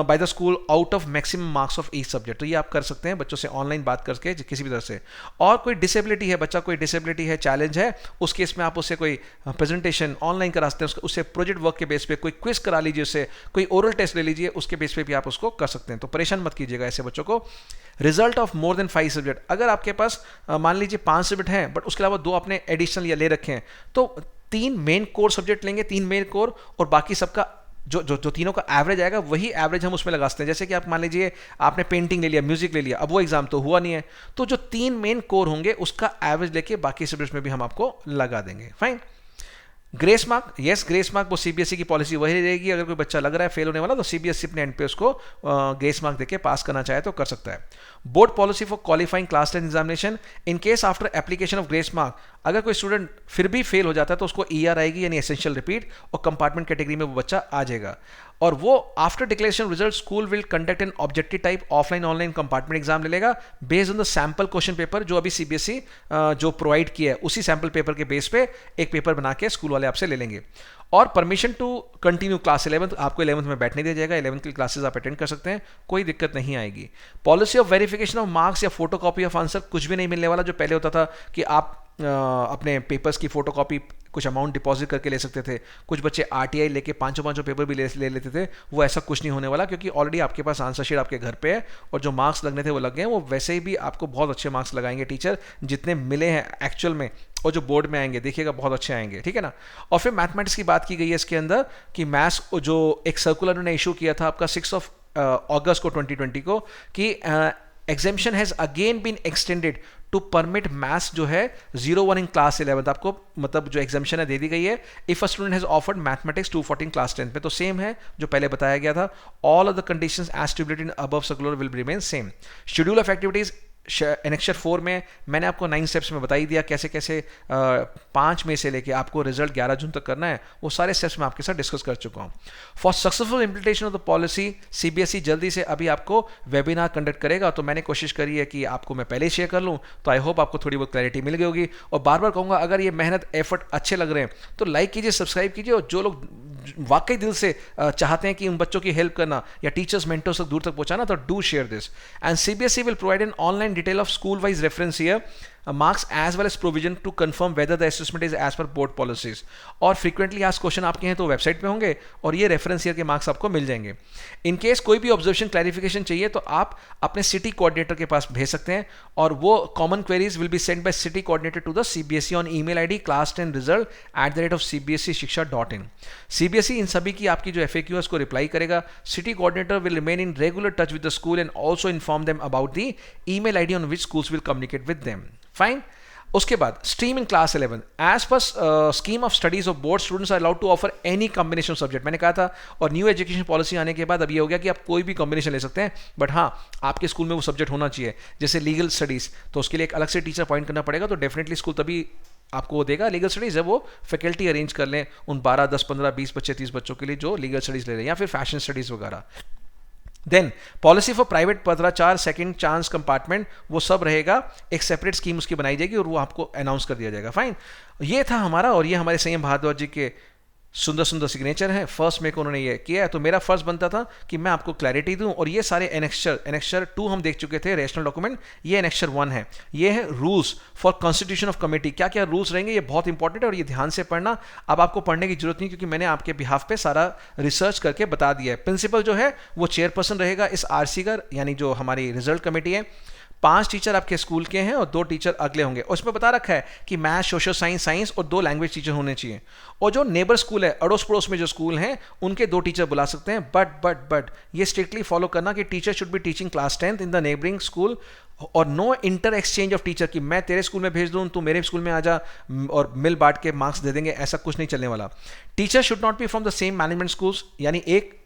by the school out of maximum marks of each subject, तो ये आप कर सकते हैं बच्चों से ऑनलाइन बात करके किसी भी तरह से। और कोई डिसेबिलिटी है, बच्चा कोई डिसेबिलिटी है, चैलेंज है, उस केस में आप उससे कोई प्रेजेंटेशन ऑनलाइन करा सकते हैं, उससे प्रोजेक्ट वर्क के बेस पे कोई क्विज करा लीजिए, उससे कोई ओरल टेस्ट ले लीजिए, उसके बेस पे भी आप उसको कर सकते हैं। तो परेशान मत कीजिएगा ऐसे बच्चों को। Result of more than 5 subject, अगर आपके पास मान लीजिए 5 सब्जेक्ट हैं बट उसके अलावा 2 आपने एडिशनल या ले रखे हैं तो 3 मेन कोर सब्जेक्ट लेंगे, 3 मेन कोर, और बाकी सबका जो तीनों का एवरेज आएगा वही एवरेज हम उसमें लगा सकते हैं। जैसे कि आप मान लीजिए आपने पेंटिंग ले लिया, म्यूजिक ले लिया, अब वो एग्जाम तो हुआ नहीं है, तो जो 3 मेन कोर होंगे उसका एवरेज लेके बाकी सब्जेक्ट्स में भी हम आपको लगा देंगे। Fine. Grace mark, yes grace mark वो सीबीएसई की पॉलिसी वही रहेगी। अगर कोई बच्चा लग रहा है फेल होने वाला तो सीबीएसई अपने एंड पे उसको ग्रेस मार्क देके पास करना चाहे तो कर सकता है। Board policy for qualifying class 10 examination, in case after application of grace mark अगर कोई स्टूडेंट फिर भी फेल हो जाता है तो उसको ईआर आएगी, यानी एसेंशियल रिपीट, और कंपार्टमेंट कैटेगरी में वो बच्चा आ जाएगा। और वो after declaration result school will conduct an objective type offline online compartment exam ले लेगा based on the sample question paper जो अभी सीबीएसई जो प्रोवाइड किया है उसी सैंपल पेपर के बेस पे एक पेपर बना के स्कूल वाले आपसे ले लेंगे। और permission to continue class 11th, आपको 11th में बैठने दिया जाएगा, 11th की क्लासेस आप अटेंड कर सकते हैं, कोई दिक्कत नहीं आएगी। Policy of verification of marks या फोटोकॉपी ऑफ आंसर कुछ भी नहीं मिलने वाला। जो पहले होता था कि आप अपने पेपर्स की फोटोकॉपी कुछ अमाउंट डिपॉजिट करके ले सकते थे, कुछ बच्चे आरटीआई लेके 500 पेपर भी ले लेते थे, वो ऐसा कुछ नहीं होने वाला, क्योंकि ऑलरेडी आपके पास आंसर शीट आपके घर पे है और जो मार्क्स लगने थे वो लग गए हैं। वो वैसे ही भी आपको बहुत अच्छे मार्क्स लगाएंगे टीचर, जितने मिले हैं एक्चुअल में और जो बोर्ड में आएंगे देखिएगा बहुत अच्छे आएंगे, ठीक है ना। और फिर मैथमेटिक्स की बात की गई है इसके अंदर कि मैथ्स जो एक सर्कुलर उन्होंने इशू किया था आपका 6 अगस्त को 2020 को कि exemption has again been extended to permit maths जो है 01 इन क्लास 11, आपको मतलब जो एग्जामेशन है दे दी गई है। If a student has offered mathematics 214 class 10 पे, तो सेम है जो पहले बताया गया था। All of the conditions as stipulated in above circular will remain same. Schedule of activities annexure 4 में मैंने आपको 9 स्टेप्स में बता ही दिया कैसे कैसे 5 में से लेके आपको रिजल्ट 11 जून तक करना है, वो सारे स्टेप्स मैं आपके साथ डिस्कस कर चुका हूँ। For successful implementation of the policy CBSE जल्दी से अभी आपको वेबिनार कंडक्ट करेगा, तो मैंने कोशिश करी है कि आपको मैं पहले ही शेयर कर लूँ, तो आई होप आपको थोड़ी बहुत क्लैरिटी मिल गई होगी। और बार बार कहूँगा, अगर ये मेहनत एफर्ट अच्छे लग रहे हैं तो लाइक कीजिए, सब्सक्राइब कीजिए, और जो लोग वाकई दिल से चाहते हैं कि उन बच्चों की हेल्प करना या टीचर्स मेंटर्स तक दूर तक पहुंचाना, तो do share this. And CBSE will provide an online detail of school wise reference here, marks as well as provision to confirm whether the assessment is as per board policies। और frequently asked question आपके हैं तो website पे होंगे, और ये reference year के marks आपको मिल जाएंगे। इन केस कोई भी ऑब्जर्वेशन क्लैरिफिकेशन चाहिए तो आप अपने सिटी कोऑर्डिनेटर के पास भेज सकते हैं, और वो common queries will be send by city coordinator to the CBSE on email ID class10result@cbseshiksha.in। CBSE इन सभी की आपकी जो एफएक्यू है उसको रिप्लाई करेगा। City coordinator will remain in regular touch with the school and also inform them about the email ID on which schools will communicate with them. Fine. उसके बाद stream in class 11 as per scheme of studies of board students are allowed to offer any combination subject, मैंने कहा था। और new education policy आने के बाद अब ये हो गया कि आप कोई भी कॉम्बिनेशन ले सकते हैं, बट हाँ आपके स्कूल में वो सब्जेक्ट होना चाहिए। जैसे लीगल स्टडीज, तो उसके लिए एक अलग से टीचर अपॉइंट करना पड़ेगा, तो डेफिनेटली स्कूल तभी आपको वो देगा। लीगल स्टडीज है वो फैकल्टी अरेंज कर लें उन 12, 10, 15, 20 बच्चे 30 बच्चों के लिए जो लीगल स्टडीज ले रहे हैं, या फिर फैशन स्टडीज वगैरह। देन पॉलिसी फॉर प्राइवेट पत्राचार सेकंड चांस कंपार्टमेंट, वो सब रहेगा, एक सेपरेट स्कीम उसकी बनाई जाएगी और वो आपको अनाउंस कर दिया जाएगा। फाइन। ये था हमारा, और ये हमारे संयम भारद्वाज जी के सुंदर सुंदर सिग्नेचर हैं। फर्स्ट में को उन्होंने ये किया है, तो मेरा फर्ज बनता था कि मैं आपको क्लैरिटी दूं। और ये सारे एनेक्चर 2 हम देख चुके थे, रेशनल डॉक्यूमेंट। ये एनेक्चर 1 है, ये है rules for constitution of committee. क्या क्या रूल्स रहेंगे, ये बहुत इंपॉर्टेंट है, और ये ध्यान से पढ़ना। अब आपको पढ़ने की जरूरत नहीं, क्योंकि मैंने आपके बिहाफ पे सारा रिसर्च करके बता दिया है। प्रिंसिपल जो है वो चेयरपर्सन रहेगा इस आरसी का, यानी जो हमारी रिजल्ट कमेटी है। 5 टीचर आपके स्कूल के हैं और 2 टीचर अगले होंगे। उसमें बता रखा है कि मैथ, सोशल साइंस और 2 लैंग्वेज टीचर होने चाहिए। और जो नेबर स्कूल है, अड़ोस पड़ोस में जो स्कूल हैं, उनके 2 टीचर बुला सकते हैं। बट ये स्ट्रिक्टली फॉलो करना कि teacher should be teaching class 10th in the neighbouring school, और no inter exchange of teacher, कि मैं तेरे स्कूल में भेज दूं, तू मेरे स्कूल में आ जा और मिल बांट के मार्क्स दे देंगे, ऐसा कुछ नहीं चलने वाला। Teacher should not be from the same management schools, यानी एक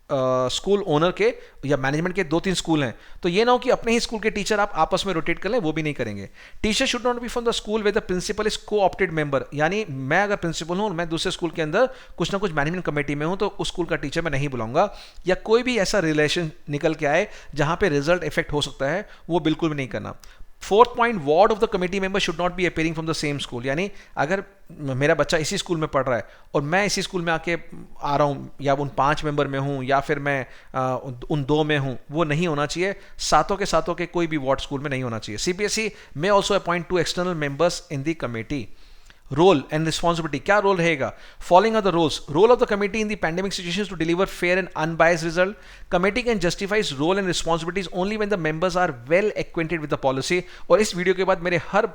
स्कूल ओनर के या मैनेजमेंट के 2-3 स्कूल हैं, तो ये ना हो कि अपने ही स्कूल के टीचर आप आपस में रोटेट कर लें, वो भी नहीं करेंगे। Teacher should not be from the school with the principal is coopted member, यानी मैं अगर प्रिंसिपल हूं और मैं दूसरे स्कूल के अंदर कुछ ना कुछ मैनेजमेंट कमेटी में हूं, तो उस स्कूल का टीचर मैं नहीं बुलाऊंगा। या कोई भी ऐसा रिलेशन निकल के आए जहां पे रिजल्ट इफेक्ट हो सकता है, वो बिल्कुल भी नहीं करना। 4th point, ward of the committee member should not B appearing from the same school, यानी अगर मेरा बच्चा इसी स्कूल में पढ़ रहा है और मैं इसी स्कूल में आके आ रहा हूँ, या उन 5 मेंबर में हूँ, या फिर मैं उन 2 में हूँ, वो नहीं होना चाहिए। सातों के कोई भी वार्ड स्कूल में नहीं होना चाहिए। सीबीएसई में also appoint 2 external members in the committee. Role and responsibility, क्या रोल रहेगा? Following are the roles. Role of the committee in the pandemic situations to deliver fair and unbiased result. Committee can justify its role and responsibilities only when the members are well acquainted with the policy. और इस video के बाद मेरे हर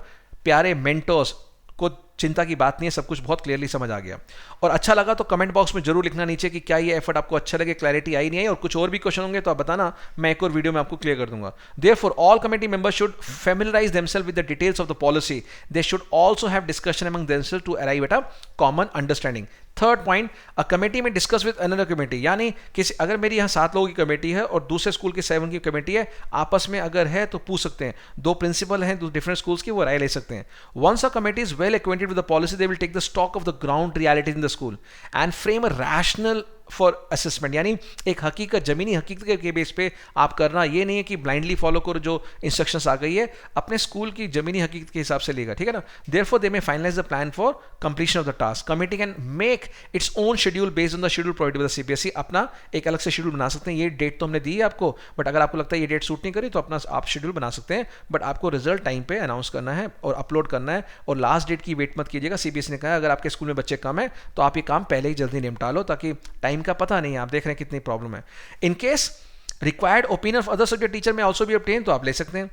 प्यारे mentors को चिंता की बात नहीं है, सब कुछ बहुत क्लियरली समझ आ गया। और अच्छा लगा तो कमेंट बॉक्स में जरूर लिखना नीचे कि क्या ये एफर्ट आपको अच्छा लगे, क्लैरिटी आई नहीं आई, और कुछ और भी क्वेश्चन होंगे तो आप बताना, मैं एक और वीडियो में आपको क्लियर कर दूंगा। Therefore all committee members should familiarise themselves with the details of the policy. They should also have discussion among themselves to arrive at a common understanding. 3rd point, a committee may discuss with another committee, यानी किसी अगर मेरी यहाँ 7 लोगों की committee है और दूसरे स्कूल की 7 की कमेटी है, आपस में अगर है तो पूछ सकते हैं। 2 प्रिंसिपल हैं 2 डिफरेंट स्कूल्स की, वो राय ले सकते हैं। Once a committee is well acquainted with the policy, they will take the stock of the ground realities in the school and frame a rational for assessment, यानी एक हकीकत, जमीनी हकीकत के बेस पे आप करना। ये नहीं है कि ब्लाइंडली फॉलो करो जो इंस्ट्रक्शंस आ गई है, अपने स्कूल की जमीनी हकीकत के हिसाब से लेगा, ठीक है ना। Therefore they may finalize the plan for completion of the task. Committee can make its own schedule based on the schedule provided by the CBSE. अपना एक अलग से शेड्यूल बना सकते हैं। ये डेट तो हमने दी है आपको, बट अगर आपको लगता है ये डेट सूट नहीं करी तो अपना आप शेड्यूल बना सकते हैं, बट आपको रिजल्ट टाइम पे अनाउंस करना है और अपलोड करना है। और लास्ट डेट की वेट मत कीजिएगा। सीबीएसई ने कहा अगर आपके स्कूल में बच्चे कम है तो आप ये काम पहले ही जल्दी निपटा लो, ताकि टाइम का पता नहीं है, आप देख रहे हैं कितनी प्रॉब्लम है। In case required opinion of other subject teacher में ऑल्सो भी ऑब्टेन, तो आप ले सकते हैं।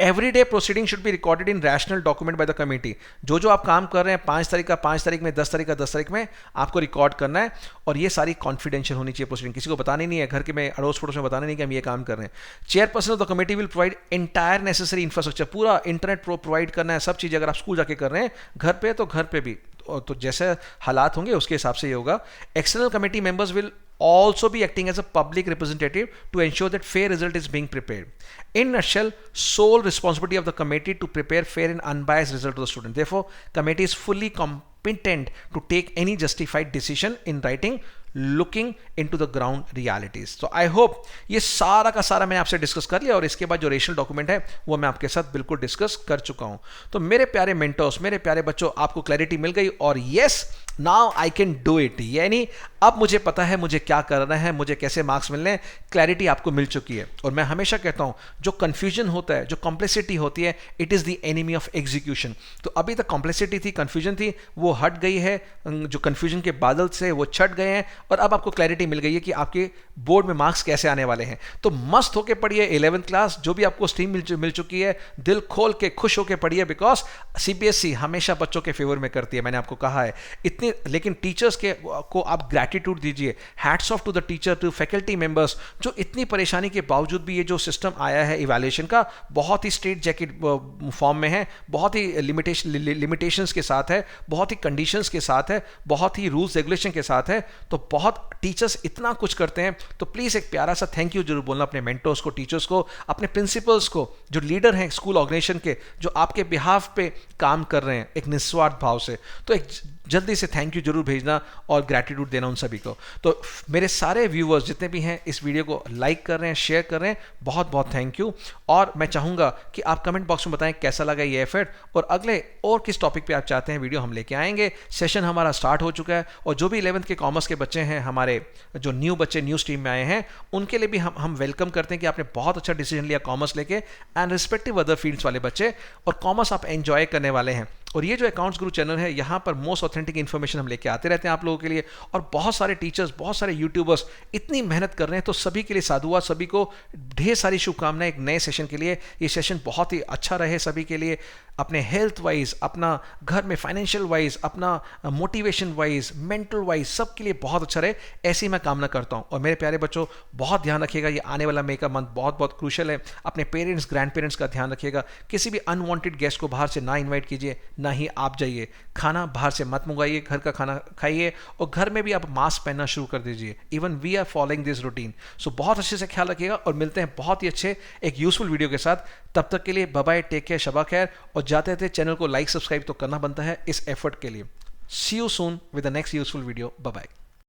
Every day proceeding should be recorded in rational document by the committee. जो आप काम कर रहे हैं 5 तारीख का 5 तारीख में, 10 तारीख का 10 तारीख में आपको रिकॉर्ड करना है, और ये सारी कॉन्फिडेंशियल होनी चाहिए प्रोसीडिंग, किसी को बतानी नहीं है, घर के में अड़ोस पड़ोस में बताना नहीं कि हम ये काम कर रहे हैं। Chairperson of the committee will provide entire necessary infrastructure, पूरा इंटरनेट प्रोवाइड करना है, सब चीज़। अगर आप स्कूल जाके कर रहे हैं, घर पे तो घर पे भी, तो जैसे हालात होंगे उसके हिसाब से ये होगा। External committee members will also be acting as a public representative to ensure that fair result is being prepared. In nutshell, sole responsibility of the committee to prepare fair and unbiased result to the student. Therefore, committee is fully competent to take any justified decision in writing, looking into the ground realities. So I hope ये सारा का सारा मैंने आपसे discuss कर लिया, और इसके बाद जो रेशनल डॉक्यूमेंट है वो मैं आपके साथ बिल्कुल डिस्कस कर चुका हूं। तो मेरे प्यारे मेंटर्स, मेरे प्यारे बच्चों, आपको क्लैरिटी मिल गई, और yes now I can do it, यानी अब मुझे पता है मुझे क्या करना है, मुझे कैसे मार्क्स मिलने हैं, क्लैरिटी आपको मिल चुकी है। और मैं हमेशा कहता हूं जो कंफ्यूजन होता है, जो कॉम्प्लेक्सिटी होती है, it is the enemy of execution. तो अभी तक कॉम्प्लेक्सिटी थी, कंफ्यूजन थी, वो हट गई है, जो कंफ्यूजन के बादल से वो छट गए हैं, और अब आपको क्लैरिटी मिल गई है कि आपके बोर्ड में मार्क्स कैसे आने वाले हैं। तो मस्त होके पढ़िए 11th क्लास, जो भी आपको स्ट्रीम मिल चुकी है, दिल खोल के खुश होके पढ़िए, बिकॉज सीबीएसई हमेशा बच्चों के फेवर में करती है, मैंने आपको कहा है इतनी। लेकिन टीचर्स को आप ग्रैटिट्यूड दीजिए, hats off to the teacher, to faculty members, जो इतनी परेशानी के बावजूद भी ये जो सिस्टम आया है इवैल्यूएशन का, बहुत ही स्ट्रेट जैकेट फॉर्म में है, बहुत ही लिमिटेशंस के साथ है, बहुत ही कंडीशंस के साथ है, बहुत ही रूल्स रेगुलेशन के साथ है। तो बहुत टीचर्स इतना कुछ करते हैं, तो प्लीज़ एक प्यारा सा थैंक यू जरूर बोलना अपने मेंटर्स को, टीचर्स को, अपने प्रिंसिपल्स को, जो लीडर हैं स्कूल ऑर्गेनाइजेशन के, जो आपके बिहाफ पे काम कर रहे हैं एक निस्वार्थ भाव से। तो एक जल्दी से थैंक यू जरूर भेजना और ग्रैटिट्यूड देना उन सभी को। तो मेरे सारे व्यूअर्स जितने भी हैं इस वीडियो को लाइक कर रहे हैं, शेयर कर रहे हैं, बहुत बहुत थैंक यू। और मैं चाहूँगा कि आप कमेंट बॉक्स में बताएं कैसा लगा ये एफर्ट, और अगले और किस टॉपिक पे आप चाहते हैं वीडियो हम लेके आएंगे। सेशन हमारा स्टार्ट हो चुका है, और जो भी 11th के कॉमर्स के बच्चे हैं, हमारे जो न्यू बच्चे न्यू स्ट्रीम में आए हैं, उनके लिए भी हम वेलकम करते हैं कि आपने बहुत अच्छा डिसीजन लिया कॉमर्स लेके, एंड रिस्पेक्टिव अदर फील्ड्स वाले बच्चे, और कॉमर्स आप एंजॉय करने वाले हैं। और ये जो अकाउंट्स गुरु चैनल है, यहाँ पर मोस्ट ऑथेंटिक इन्फॉर्मेशन हम लेके आते रहते हैं आप लोगों के लिए, और बहुत सारे टीचर्स, बहुत सारे यूट्यूबर्स इतनी मेहनत कर रहे हैं। तो सभी के लिए साधुवाद, सभी को ढेर सारी शुभकामनाएं एक नए सेशन के लिए। ये सेशन बहुत ही अच्छा रहे सभी के लिए, अपने हेल्थ वाइज, अपना घर में फाइनेंशियल वाइज, अपना मोटिवेशन वाइज, मेंटल वाइज, सब के लिए बहुत अच्छा रहे, ऐसी मैं कामना करता हूँ। और मेरे प्यारे बच्चों, बहुत ध्यान रखिएगा, ये आने वाला मई का मंथ बहुत बहुत क्रूशियल है। अपने पेरेंट्स, ग्रैंड पेरेंट्स का ध्यान रखिएगा, किसी भी अनवांटेड गेस्ट को बाहर से ना इन्वाइट कीजिए, ना ही आप जाइए। खाना बाहर से मत मंगाइए, घर का खाना खाइए, और घर में भी आप मास्क पहनना शुरू कर दीजिए। Even we are following this routine. So बहुत अच्छे से ख्याल रखिएगा, और मिलते हैं बहुत ही अच्छे एक यूजफुल वीडियो के साथ। तब तक के लिए bye bye, take care, Shaba खैर। और जाते थे चैनल को लाइक सब्सक्राइब तो करना बनता है इस एफर्ट के लिए। See you soon with the next useful video. Bye bye.